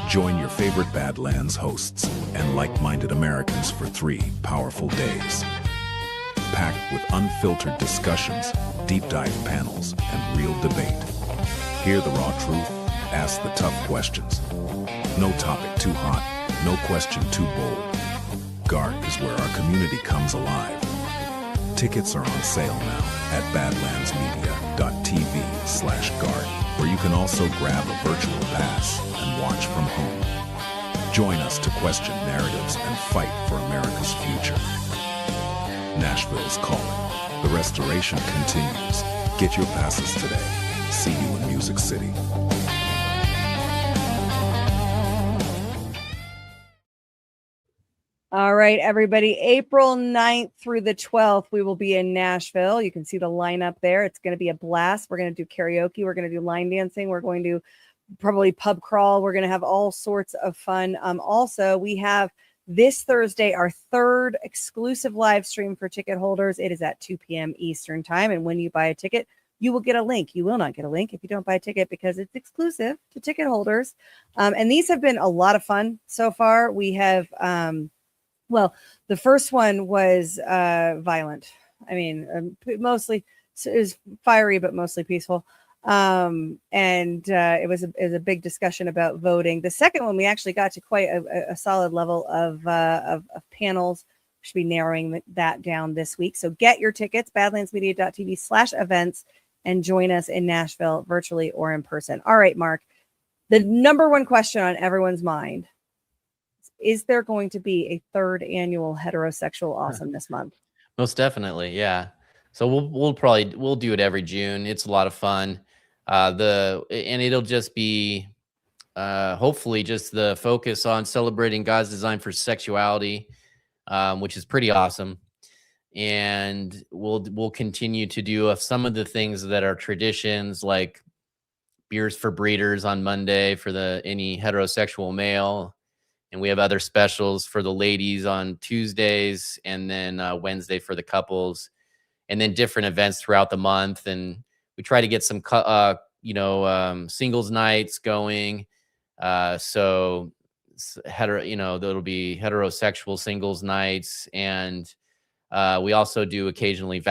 Speaker 6: Join your favorite Badlands hosts and like-minded Americans for 3 powerful days. Packed with unfiltered discussions, deep dive panels, and real debate. Hear the raw truth, ask the tough questions. No topic too hot, no question too bold. GART is where our community comes alive. Tickets are on sale now at badlandsmedia.tv/GART, where you can also grab a virtual pass and watch from home. Join us to question narratives and fight for America's future. Nashville's calling. The restoration continues. Get your passes today. See you in Music City.
Speaker 1: All right, everybody. April 9th through the 12th, we will be in Nashville. You can see the lineup there. It's going to be a blast. We're going to do karaoke. We're going to do line dancing. We're going to probably pub crawl. We're going to have all sorts of fun. Also, we have this Thursday our 3rd exclusive live stream for ticket holders. It is at 2 p.m. Eastern time. And when you buy a ticket, you will get a link. You will not get a link if you don't buy a ticket because it's exclusive to ticket holders. And these have been a lot of fun so far. We have... well, the first one was violent. I mean, mostly it was fiery, but mostly peaceful. And it was a big discussion about voting. The second one, we actually got to quite a solid level of panels. We should be narrowing that down this week. So get your tickets, badlandsmedia.tv/events, and join us in Nashville virtually or in person. All right, Mark, the number one question on everyone's mind. Is there going to be a 3rd annual Heterosexual Awesomeness Month?
Speaker 5: Most definitely, yeah. So we'll do it every June. It's a lot of fun. And it'll just be hopefully just the focus on celebrating God's design for sexuality, which is pretty awesome. And we'll continue to do some of the things that are traditions, like beers for breeders on Monday for any heterosexual male. And we have other specials for the ladies on Tuesdays, and then Wednesday for the couples, and then different events throughout the month. And we try to get some, singles nights going. There'll be heterosexual singles nights, and we also do occasionally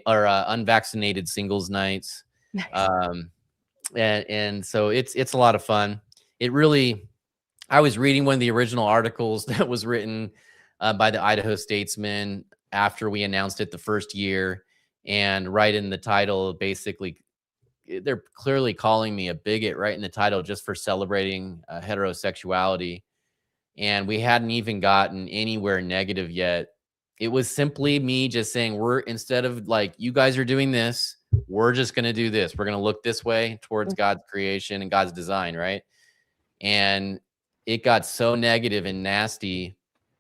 Speaker 5: unvaccinated singles nights.
Speaker 1: Nice.
Speaker 5: And so it's a lot of fun. It really. I was reading one of the original articles that was written by the Idaho Statesman after we announced it the first year. And right in the title, basically, they're clearly calling me a bigot right in the title just for celebrating heterosexuality. And we hadn't even gotten anywhere negative yet. It was simply me just saying, instead of like, you guys are doing this, we're just going to do this. We're going to look this way towards God's creation and God's design, right? And it got so negative and nasty.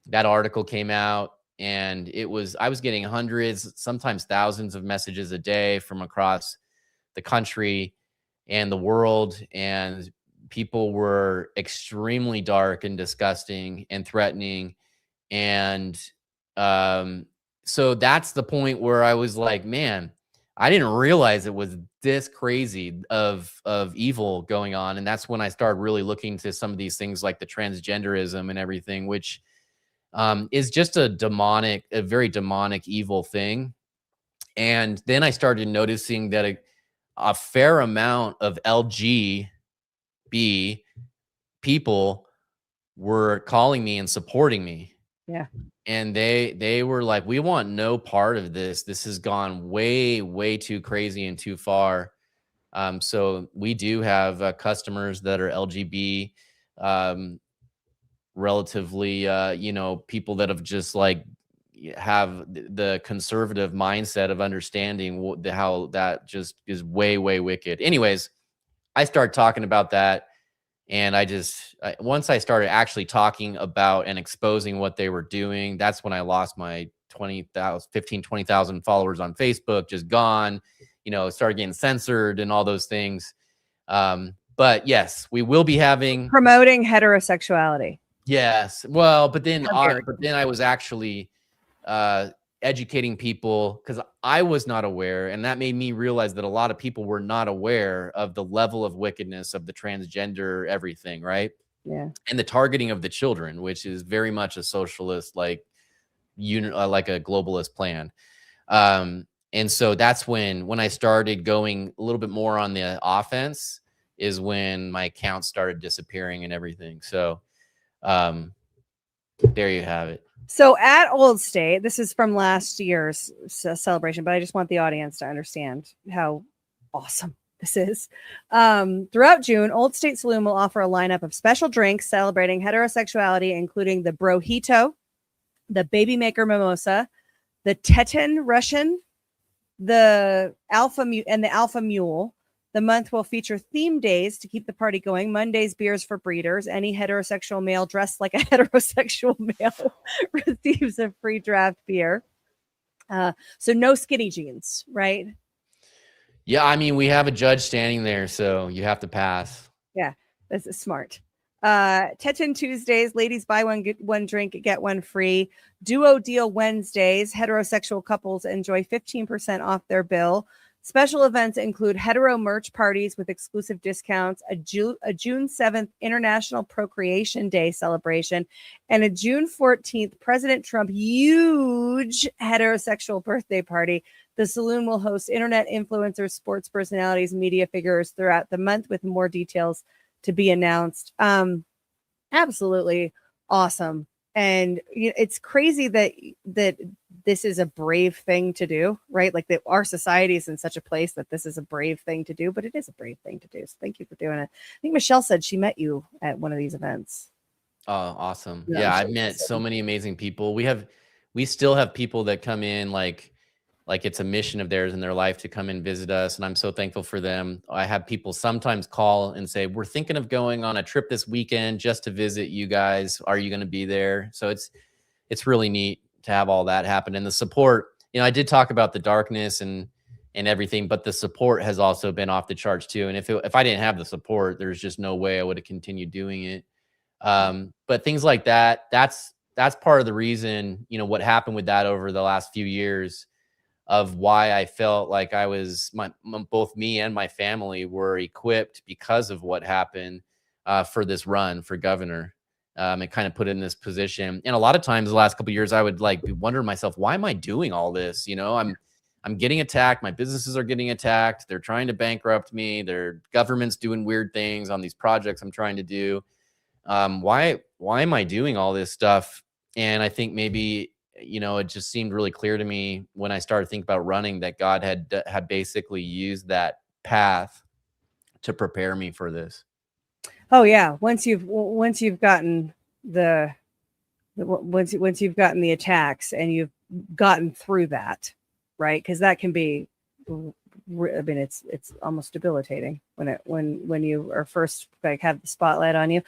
Speaker 5: That article came out. And I was getting hundreds, sometimes thousands of messages a day from across the country and the world. And people were extremely dark and disgusting and threatening. And so that's the point where I was like, man, I didn't realize it was this crazy of evil going on. And that's when I started really looking to some of these things like the transgenderism and everything, which is just a very demonic, evil thing. And then I started noticing that a fair amount of LGB people were calling me and supporting me.
Speaker 1: Yeah.
Speaker 5: And they were like, we want no part of this. This has gone way, way too crazy and too far. So we do have customers that are LGB, relatively, people that have just like have the conservative mindset of understanding how that just is way, way wicked. Anyways, I started talking about that. And once I started actually talking about and exposing what they were doing, that's when I lost my 20,000 followers on Facebook, just gone, started getting censored and all those things. But yes, we will be having
Speaker 1: promoting heterosexuality.
Speaker 5: Yes. Well, but then I was actually educating people because I was not aware, and that made me realize that a lot of people were not aware of the level of wickedness of the transgender everything, right?
Speaker 1: Yeah.
Speaker 5: And the targeting of the children, which is very much a socialist, like a globalist plan. And so that's when I started going a little bit more on the offense, is when my accounts started disappearing and everything. So there you have it.
Speaker 1: So at Old State, this is from last year's celebration, but I just want the audience to understand how awesome this is. Throughout June, Old State Saloon will offer a lineup of special drinks celebrating heterosexuality, including the Brojito, the Baby Maker Mimosa, the Teton Russian, the Alpha Mule. The month will feature theme days to keep the party going. Mondays, beers for breeders. Any heterosexual male dressed like a heterosexual male receives a free draft beer. So no skinny jeans, right?
Speaker 5: Yeah, I mean, we have a judge standing there, so you have to pass.
Speaker 1: Yeah, this is smart. Teton Tuesdays, ladies buy one drink, get one free. Duo Deal Wednesdays, heterosexual couples enjoy 15% off their bill. Special events include hetero merch parties with exclusive discounts, a June 7th International Procreation Day celebration, and a June 14th President Trump huge heterosexual birthday party. The saloon will host internet influencers, sports personalities, media figures throughout the month, with more details to be announced. Absolutely awesome. And it's crazy that this is a brave thing to do, right? Like that our society is in such a place that this is a brave thing to do, but it is a brave thing to do. So thank you for doing it. I think Michelle said she met you at one of these events.
Speaker 5: Oh, awesome. Yeah, I've met so many amazing people. We still have people that come in like it's a mission of theirs in their life to come and visit us. And I'm so thankful for them. I have people sometimes call and say, we're thinking of going on a trip this weekend just to visit you guys. Are you going to be there? So it's really neat to have all that happen. And the support, I did talk about the darkness and everything, but the support has also been off the charts too. And if I didn't have the support, there's just no way I would have continued doing it. But things like that's part of the reason, what happened with that over the last few years, of why I felt like both me and my family were equipped because of what happened for this run for governor. It kind of put in this position. And a lot of times the last couple of years, I would wonder myself, why am I doing all this? I'm getting attacked. My businesses are getting attacked. They're trying to bankrupt me. Their government's doing weird things on these projects I'm trying to do. Why am I doing all this stuff? And I think maybe, it just seemed really clear to me when I started thinking about running that God had basically used that path to prepare me for this.
Speaker 1: Oh yeah. Once you've gotten once you've gotten the attacks and you've gotten through that, right? Because that can be, it's almost debilitating when you are first have the spotlight on you.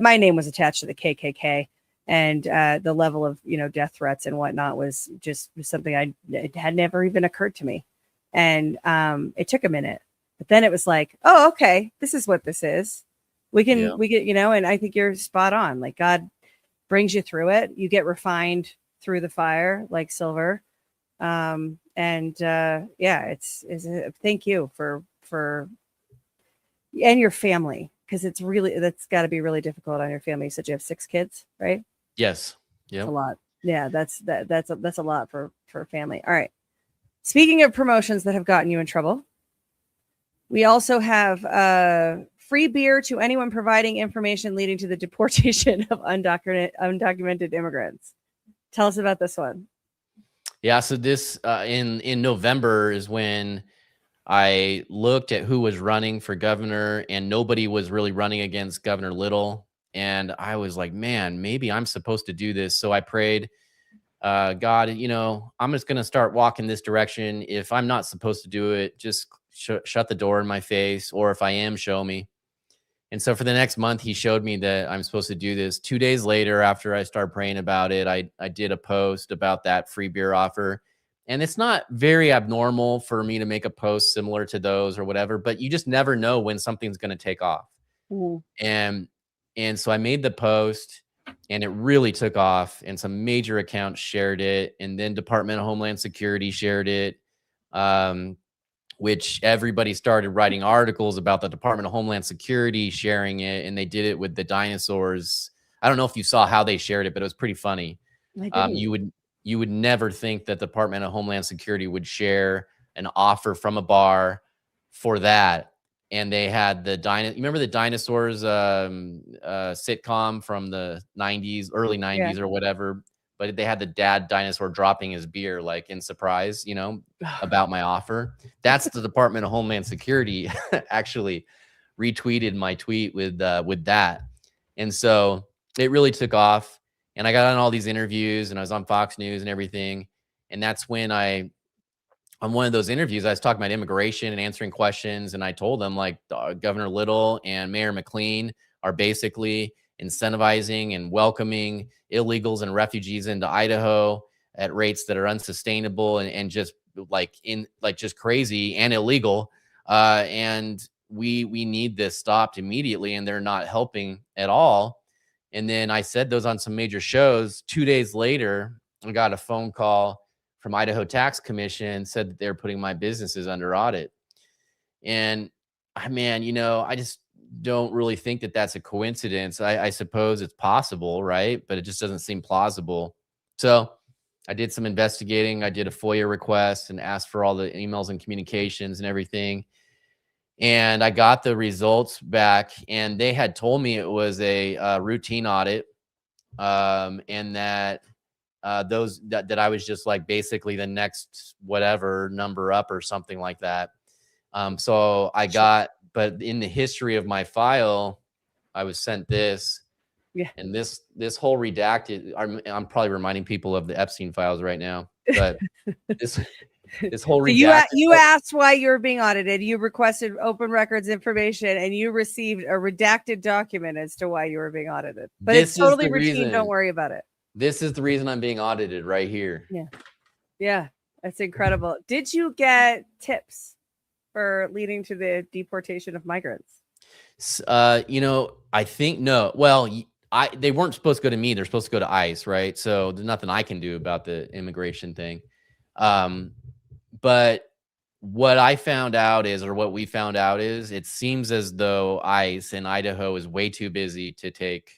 Speaker 1: My name was attached to the KKK And the level of, death threats and whatnot was just something it had never even occurred to me. And it took a minute, but then it was like, oh, okay, this is what this is. We get, and I think you're spot on. Like, God brings you through it. You get refined through the fire like silver. It's thank you for and your family, because that's got to be really difficult on your family. You said you have 6 kids, right?
Speaker 5: Yes. Yeah.
Speaker 1: That's a lot. Yeah, that's a lot for family. All right. Speaking of promotions that have gotten you in trouble, we also have free beer to anyone providing information leading to the deportation of undocumented immigrants. Tell us about this one.
Speaker 5: Yeah. So this in November is when I looked at who was running for governor, and nobody was really running against Governor Little. And I was like, man, maybe I'm supposed to do this. So I prayed, God, I'm just going to start walking this direction. If I'm not supposed to do it, just shut the door in my face. Or if I am, show me. And so for the next month, he showed me that I'm supposed to do this. 2 days later, after I started praying about it, I did a post about that free beer offer. And it's not very abnormal for me to make a post similar to those or whatever, but you just never know when something's going to take off. And so I made the post, and it really took off, and some major accounts shared it. And then Department of Homeland Security shared it, which everybody started writing articles about the Department of Homeland Security sharing it. And they did it with the dinosaurs. I don't know if you saw how they shared it, but it was pretty funny. You would never think that the Department of Homeland Security would share an offer from a bar for that. And they had you remember the dinosaurs sitcom from the 90s, early 90s or whatever, but they had the dad dinosaur dropping his beer, like in surprise, about my offer. That's the Department of Homeland Security actually retweeted my tweet with that. And so it really took off. And I got on all these interviews, and I was on Fox News and everything. And that's when on one of those interviews, I was talking about immigration and answering questions. And I told them, like, Governor Little and Mayor McLean are basically incentivizing and welcoming illegals and refugees into Idaho at rates that are unsustainable and just just crazy and illegal. And we need this stopped immediately, and they're not helping at all. And then I said those on some major shows. 2 days later, I got a phone call from Idaho Tax Commission, said that they're putting my businesses under audit. And I just don't really think that that's a coincidence. I suppose it's possible, right? But it just doesn't seem plausible. So I did some investigating. I did a FOIA request and asked for all the emails and communications and everything. And I got the results back, and they had told me it was a routine audit, and that that I was just like basically the next whatever number up or something like that. So I got, but in the history of my file, I was sent this.
Speaker 1: Yeah.
Speaker 5: And this whole redacted, I'm probably reminding people of the Epstein files right now, but this whole redacted.
Speaker 1: So you asked why you were being audited. You requested open records information, and you received a redacted document as to why you were being audited. But it's totally routine. Don't worry about it.
Speaker 5: This is the reason I'm being audited right here.
Speaker 1: Yeah, that's incredible. Did you get tips for leading to the deportation of migrants?
Speaker 5: I think no. Well, they weren't supposed to go to me. They're supposed to go to ICE, right? So there's nothing I can do about the immigration thing. But what I found out is, or what we found out is, it seems as though ICE in Idaho is way too busy to take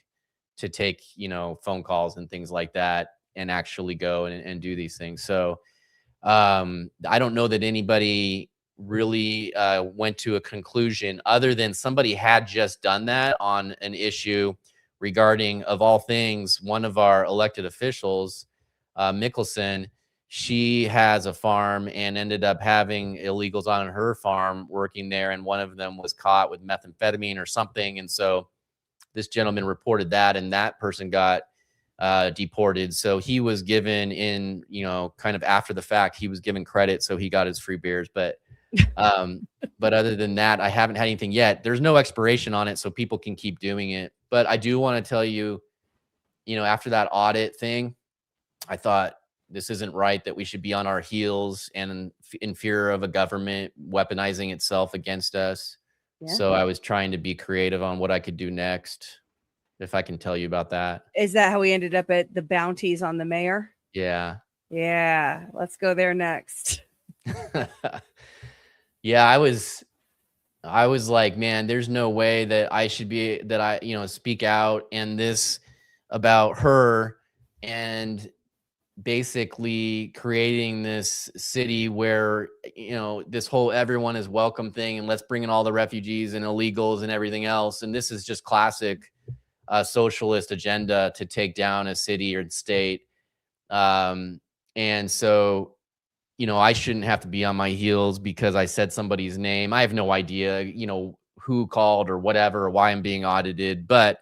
Speaker 5: phone calls and things like that and actually go and do these things. So I don't know that anybody really went to a conclusion other than somebody had just done that on an issue regarding, of all things, one of our elected officials, Mickelson. She has a farm and ended up having illegals on her farm working there, and one of them was caught with methamphetamine or something. And so this gentleman reported that, and that person got deported. So he was given kind of after the fact, he was given credit. So he got his free beers. But other than that, I haven't had anything yet. There's no expiration on it, so people can keep doing it. But I do want to tell you, after that audit thing, I thought this isn't right, that we should be on our heels and in fear of a government weaponizing itself against us.
Speaker 1: Yeah.
Speaker 5: So I was trying to be creative on what I could do next, if I can tell you about that.
Speaker 1: Is that how we ended up at the bounties on the mayor?
Speaker 5: Yeah.
Speaker 1: Yeah. Let's go there next.
Speaker 5: Yeah, I was like, man, there's no way that I should be, that I, speak out and this about her, and basically creating this city where, this whole everyone is welcome thing, and let's bring in all the refugees and illegals and everything else. And this is just classic socialist agenda to take down a city or state. And so, I shouldn't have to be on my heels because I said somebody's name. I have no idea, who called or whatever, or why I'm being audited. But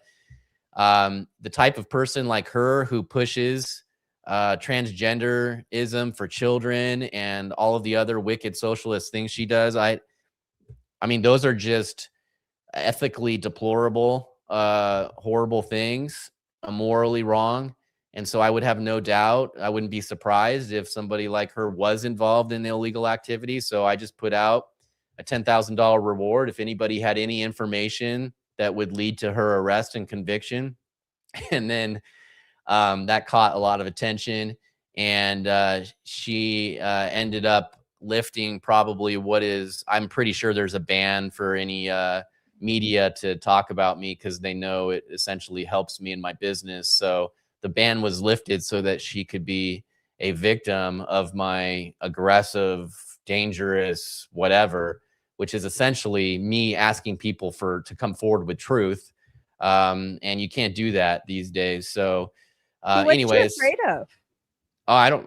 Speaker 5: the type of person like her who pushes transgenderism for children and all of the other wicked socialist things she does, I mean, those are just ethically deplorable, horrible things, morally wrong. And so I would have no doubt, I wouldn't be surprised if somebody like her was involved in the illegal activity. So I just put out a $10,000 reward if anybody had any information that would lead to her arrest and conviction. And then that caught a lot of attention. And she ended up lifting probably I'm pretty sure there's a ban for any media to talk about me, because they know it essentially helps me in my business. So the ban was lifted so that she could be a victim of my aggressive, dangerous, whatever, which is essentially me asking people to come forward with truth. And you can't do that these days. So anyways,
Speaker 1: afraid of?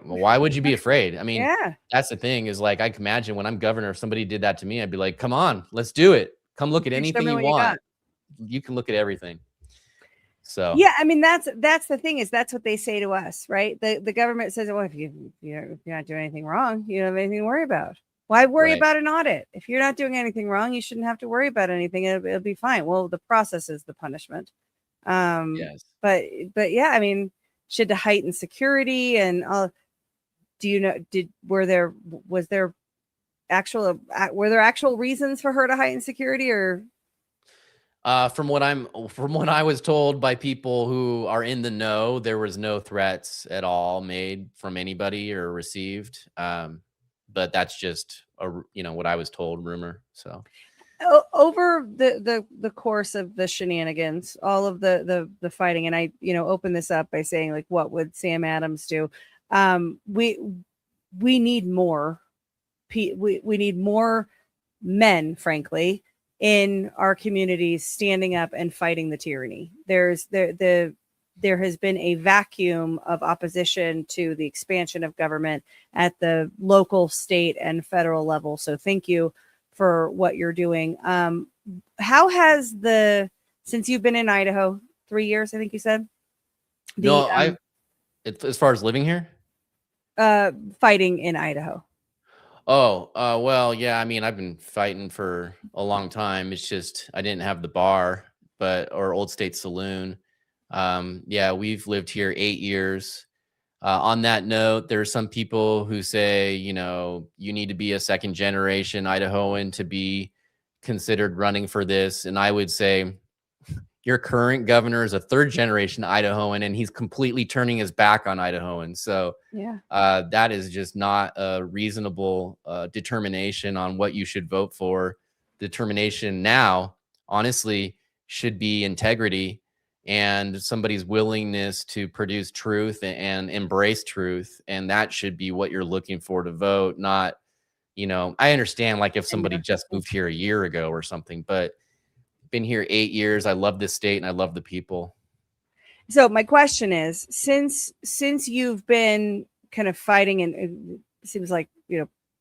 Speaker 5: Why would you be afraid? I mean,
Speaker 1: Yeah.
Speaker 5: That's the thing, is like, I can imagine when I'm governor, if somebody did that to me, I'd be like, come on, let's do it. Come look at anything you want. You can look at everything. So
Speaker 1: yeah, I mean, that's the thing, is that's what they say to us, right? The government says, well, if you're not doing anything wrong, you don't have anything to worry about. Why worry about an audit? If you're not doing anything wrong, you shouldn't have to worry about anything. It'll be fine. Well, the process is the punishment.
Speaker 5: yes.
Speaker 1: But yeah, I mean, she had to heighten security and were there actual reasons for her to heighten security, or?
Speaker 5: From what I was told by people who are in the know, there was no threats at all made from anybody or received. But that's just what I was told, rumor. So
Speaker 1: over the course of the shenanigans, all of the fighting, and I open this up by saying, like, what would Sam Adams do? We need more we need more men, frankly, in our communities standing up and fighting the tyranny. There has been a vacuum of opposition to the expansion of government at the local, state, and federal level. So thank you for what you're doing. How has since you've been in Idaho, 3 years, I think you said?
Speaker 5: As far as living here?
Speaker 1: Fighting in Idaho.
Speaker 5: Oh, well, yeah, I mean, I've been fighting for a long time. It's just, I didn't have the bar, or Old State Saloon. Yeah, we've lived here 8 years. On that note, there are some people who say, you need to be a second generation Idahoan to be considered running for this. And I would say your current governor is a third generation Idahoan, and he's completely turning his back on Idahoans. So
Speaker 1: yeah,
Speaker 5: that is just not a reasonable determination on what you should vote for. Determination now, honestly, should be integrity and somebody's willingness to produce truth and embrace truth. And that should be what you're looking for to vote, not, I understand, like, if somebody just moved here a year ago or something, but been here 8 years. I love this state and I love the people.
Speaker 1: So my question is, since you've been kind of fighting, and it seems like,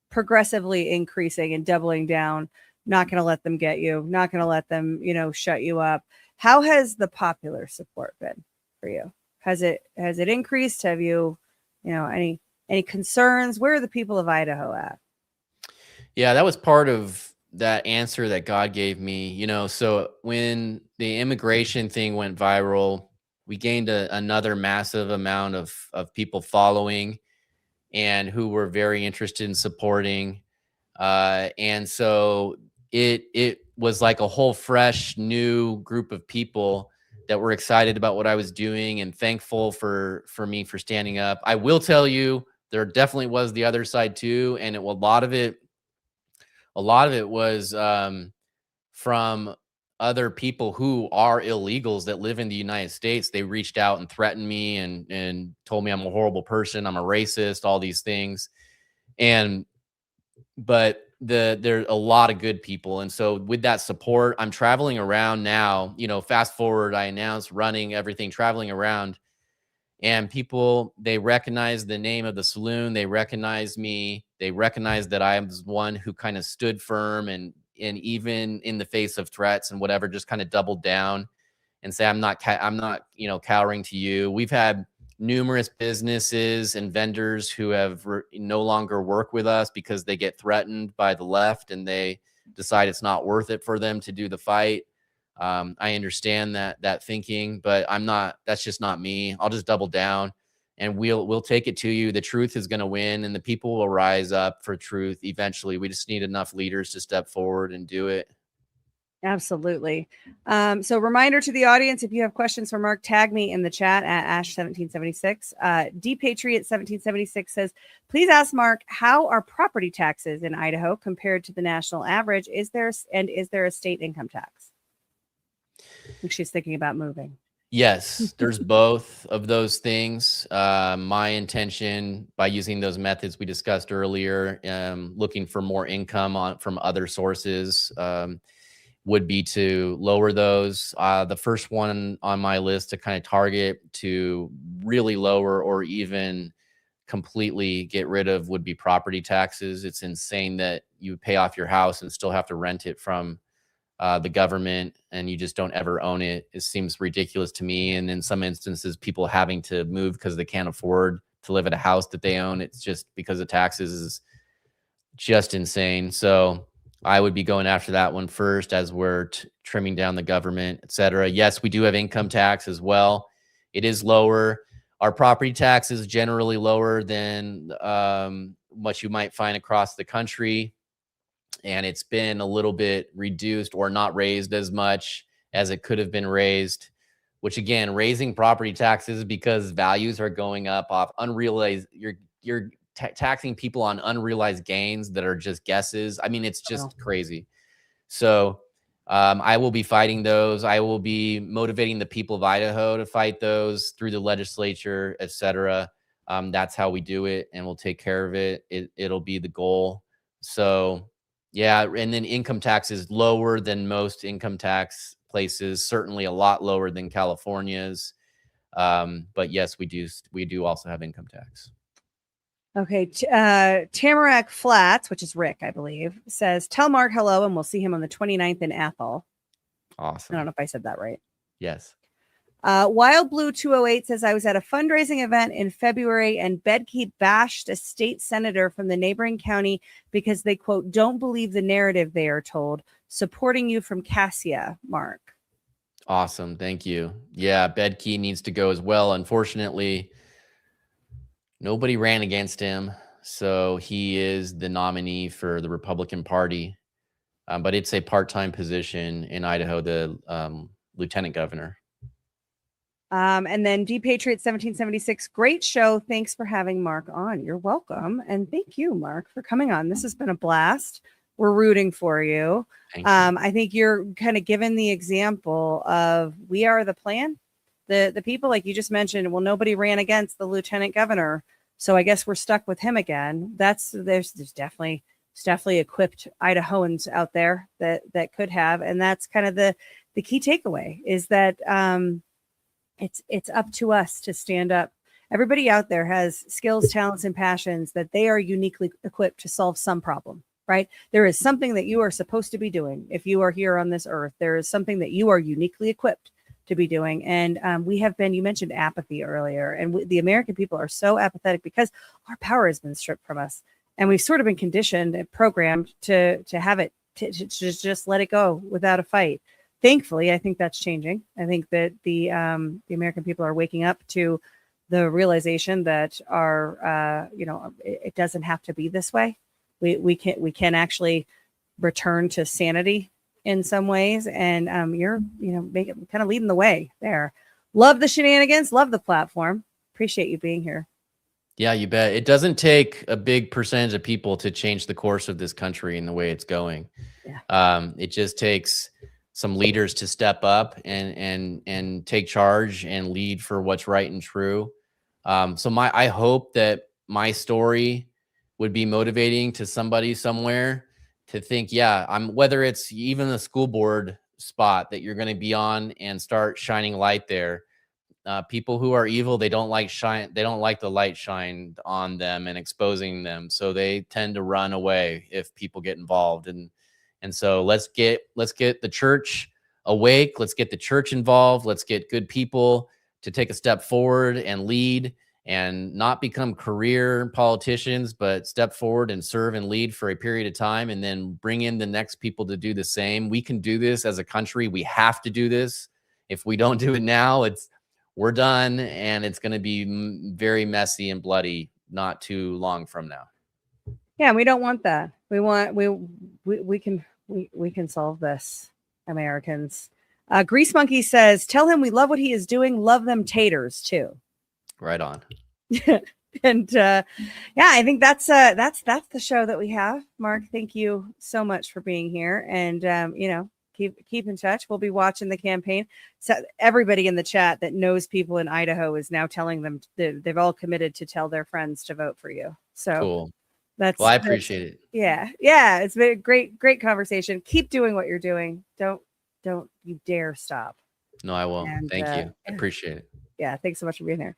Speaker 1: progressively increasing and doubling down, not going to let them get you, not going to let them, shut you up. How has the popular support been for you? Has it increased? Have you, any concerns? Where are the people of Idaho at?
Speaker 5: Yeah, that was part of that answer that God gave me, so when the immigration thing went viral, we gained another massive amount of people following and who were very interested in supporting. And so it was like a whole fresh new group of people that were excited about what I was doing and thankful for me for standing up. I will tell you, there definitely was the other side too, and a lot of it was from other people who are illegals that live in the United States. They reached out and threatened me and told me I'm a horrible person, I'm a racist, all these things. But there's a lot of good people. And so with that support, I'm traveling around now, fast forward, I announced running everything, traveling around, and people, they recognize the name of the saloon. They recognize me. They recognize that I was one who kind of stood firm and even in the face of threats and whatever, just kind of doubled down and say, I'm not, cowering to you. We've had numerous businesses and vendors who have no longer work with us because they get threatened by the left and they decide it's not worth it for them to do the fight. I understand that thinking, but that's just not me. I'll just double down and we'll take it to you. The truth is going to win and the people will rise up for truth eventually. We just need enough leaders to step forward and do it.
Speaker 1: Absolutely. So reminder to the audience, if you have questions for Mark, tag me in the chat at Ash1776. DPatriot1776 says, please ask Mark, how are property taxes in Idaho compared to the national average? Is there a state income tax? I think she's thinking about moving.
Speaker 5: Yes, there's both of those things. My intention by using those methods we discussed earlier, looking for more income from other sources, would be to lower those. The first one on my list to kind of target to really lower or even completely get rid of would be property taxes. It's insane that you pay off your house and still have to rent it from the government and you just don't ever own it. It seems ridiculous to me. And in some instances, people having to move because they can't afford to live at a house that they own. It's just because of taxes is just insane. So I would be going after that one first as we're trimming down the government, et cetera. Yes, we do have income tax as well. It is lower. Our property tax is generally lower than what you might find across the country. And it's been a little bit reduced or not raised as much as it could have been raised, which again, raising property taxes because values are going up off unrealized, you're taxing people on unrealized gains that are just guesses. I mean, it's just crazy. So I will be fighting those. I will be motivating the people of Idaho to fight those through the legislature, et cetera. That's how we do it, and we'll take care of it. It'll be the goal. So yeah, and then income tax is lower than most income tax places, certainly a lot lower than California's. But yes, we do also have income tax.
Speaker 1: Okay. Tamarack Flats, which is Rick, I believe, says, tell Mark hello and we'll see him on the 29th in Ethel.
Speaker 5: Awesome.
Speaker 1: I don't know if I said that right.
Speaker 5: Yes.
Speaker 1: Wild Blue 208 says, I was at a fundraising event in February and Bedke bashed a state senator from the neighboring county because they, quote, don't believe the narrative they are told. Supporting you from Cassia, Mark.
Speaker 5: Awesome. Thank you. Yeah, Bedke needs to go as well. Unfortunately, nobody ran against him, so he is the nominee for the Republican Party. But it's a part-time position in Idaho, the lieutenant governor.
Speaker 1: And then DPatriot 1776, great show. Thanks for having Mark on. You're welcome. And thank you, Mark, for coming on. This has been a blast. We're rooting for you. I think you're kind of given the example of we are the plan. The people, like you just mentioned, well, nobody ran against the lieutenant governor. So I guess we're stuck with him again. There's definitely equipped Idahoans out there that could have. And that's kind of the key takeaway is that it's up to us to stand up. Everybody out there has skills, talents, and passions that they are uniquely equipped to solve some problem, right? There is something that you are supposed to be doing. If you are here on this earth, there is something that you are uniquely equipped to be doing. And we have been, you mentioned apathy earlier, and the American people are so apathetic because our power has been stripped from us. And we've sort of been conditioned and programmed to have it, to just let it go without a fight. thankfully, I think that's changing. I think that the American people are waking up to the realization that it doesn't have to be this way. We can actually return to sanity in some ways, and you're kind of leading the way there. Love the shenanigans, love the platform. Appreciate you being here.
Speaker 5: Yeah, you bet. It doesn't take a big percentage of people to change the course of this country and the way it's going. Yeah. It just takes some leaders to step up and take charge and lead for what's right and true. I hope that my story would be motivating to somebody somewhere to think, whether it's even a school board spot that you're going to be on and start shining light there. People who are evil, they don't like the light shined on them and exposing them. So they tend to run away if people get involved. And so let's get the church awake. Let's get the church involved. Let's get good people to take a step forward and lead and not become career politicians, but step forward and serve and lead for a period of time and then bring in the next people to do the same. We can do this as a country. We have to do this. If we don't do it now, we're done, and it's going to be very messy and bloody not too long from now.
Speaker 1: Yeah, we don't want that. We can solve this, Americans. Grease Monkey says, tell him we love what he is doing. Love them taters too. Right on. And I think that's the show that we have. Mark, thank you so much for being here. And keep in touch. We'll be watching the campaign. So everybody in the chat that knows people in Idaho is now telling them they've all committed to tell their friends to vote for you. So cool. I appreciate it. Yeah. It's been a great conversation. Keep doing what you're doing. Don't you dare stop.
Speaker 5: No, I won't. Thank you. I appreciate it.
Speaker 1: Yeah. Thanks so much for being here.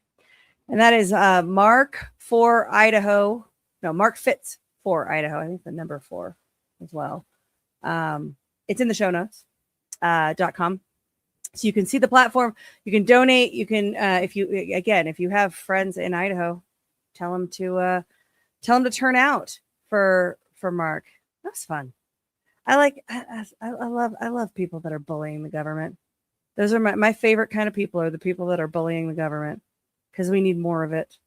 Speaker 1: And that is Mark for Idaho. No, Mark Fitz for Idaho. I think the number 4 as well. It's in the show notes, .com. So you can see the platform, you can donate, you can, if you have friends in Idaho, tell them to turn out for Mark. That's fun. I love people that are bullying the government. Those are my favorite kind of people, are the people that are bullying the government, because we need more of it.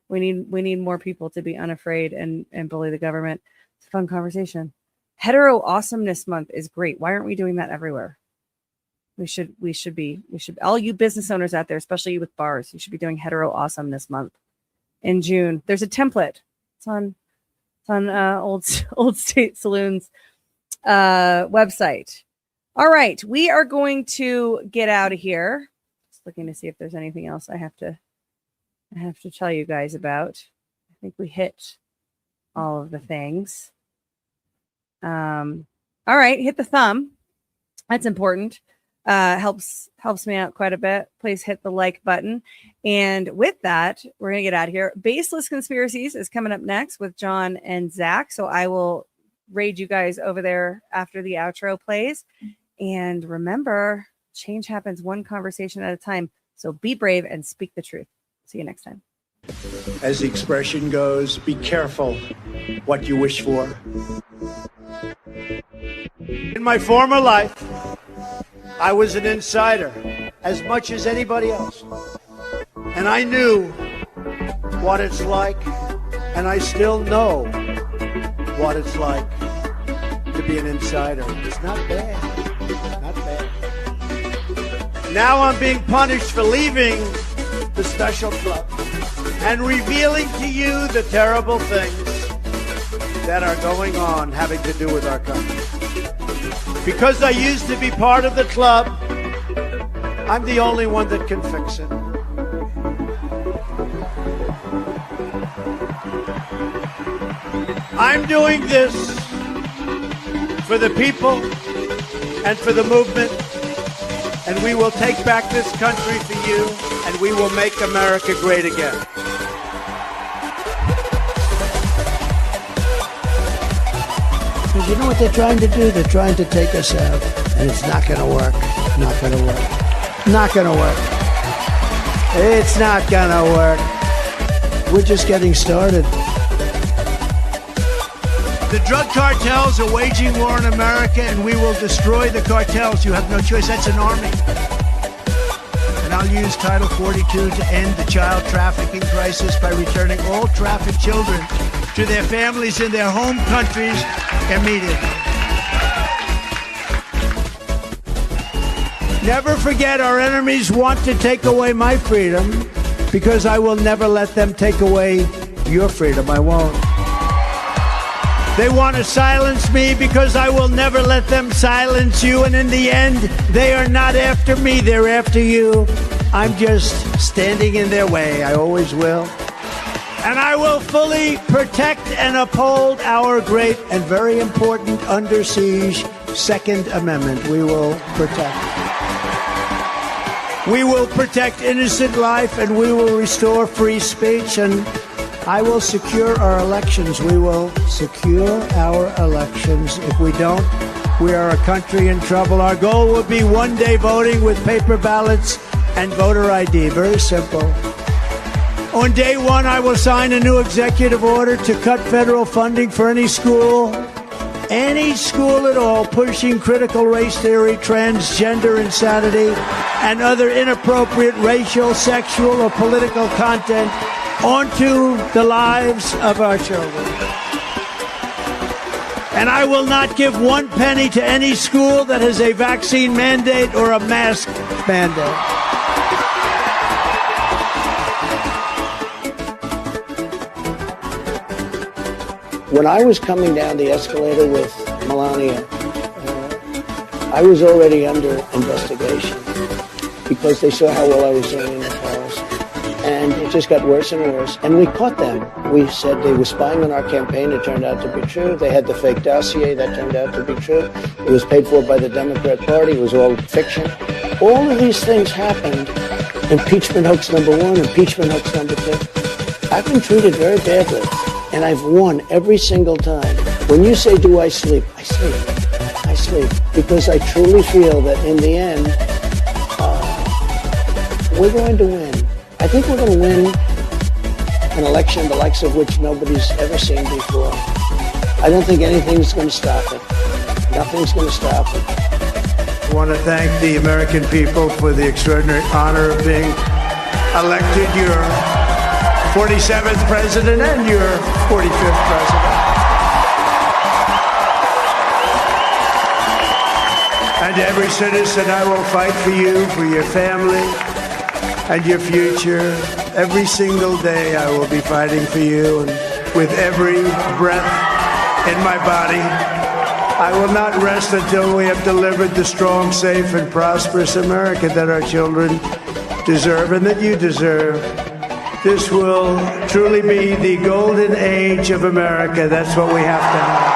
Speaker 1: We need more people to be unafraid and bully the government. It's a fun conversation. Hetero Awesomeness Month is great. Why aren't we doing that everywhere? We should all you business owners out there, especially you with bars, you should be doing Hetero Awesomeness Month in June. There's a template. It's on Old State Saloon's website. All right, we are going to get out of here. Just looking to see if there's anything else I have to tell you guys about. I think we hit all of the things. All right, hit the thumb. That's important. Helps me out quite a bit. Please hit the like button. And with that, we're gonna get out of here. Baseless Conspiracies is coming up next with John and Zach. So I will raid you guys over there after the outro plays. And remember, change happens one conversation at a time. So be brave and speak the truth. See you next time.
Speaker 7: As the expression goes, be careful what you wish for. In my former life, I was an insider as much as anybody else. And I knew what it's like, and I still know what it's like to be an insider. It's not bad. Not bad. Now I'm being punished for leaving the special club and revealing to you the terrible things that are going on having to do with our country. Because I used to be part of the club, I'm the only one that can fix it. I'm doing this for the people and for the movement, and we will take back this country for you, and we will make America great again. Because you know what they're trying to do? They're trying to take us out, and it's not going to work. Not going to work. Not going to work. It's not going to work. We're just getting started. The drug cartels are waging war in America, and we will destroy the cartels. You have no choice. That's an army. And I'll use Title 42 to end the child trafficking crisis by returning all trafficked children to their families in their home countries immediately. Never forget, our enemies want to take away my freedom, because I will never let them take away your freedom. I won't. They want to silence me because I will never let them silence you. And in the end, they are not after me, they're after you. I'm just standing in their way. I always will. And I will fully protect and uphold our great and very important under siege Second Amendment. We will protect. We will protect innocent life, and we will restore free speech, and I will secure our elections. We will secure our elections. If we don't, we are a country in trouble. Our goal will be one day voting with paper ballots and voter ID. Very simple. On day one, I will sign a new executive order to cut federal funding for any school at all, pushing critical race theory, transgender insanity, and other inappropriate racial, sexual, or political content onto the lives of our children. And I will not give one penny to any school that has a vaccine mandate or a mask mandate.
Speaker 8: When I was coming down the escalator with Melania, I was already under investigation because they saw how well I was doing in the polls. And it just got worse and worse. And we caught them. We said they were spying on our campaign. It turned out to be true. They had the fake dossier. That turned out to be true. It was paid for by the Democrat Party. It was all fiction. All of these things happened. Impeachment hoax number one, impeachment hoax number two. I've been treated very badly. And I've won every single time. When you say, do I sleep? I sleep. I sleep. Because I truly feel that in the end, we're going to win. I think we're going to win an election the likes of which nobody's ever seen before. I don't think anything's going to stop it. Nothing's going to stop it.
Speaker 7: I want to thank the American people for the extraordinary honor of being elected your 47th president and your 45th president. And every citizen, I will fight for you, for your family, and your future. Every single day I will be fighting for you, and with every breath in my body, I will not rest until we have delivered the strong, safe, and prosperous America that our children deserve and that you deserve. This will truly be the golden age of America. That's what we have to have.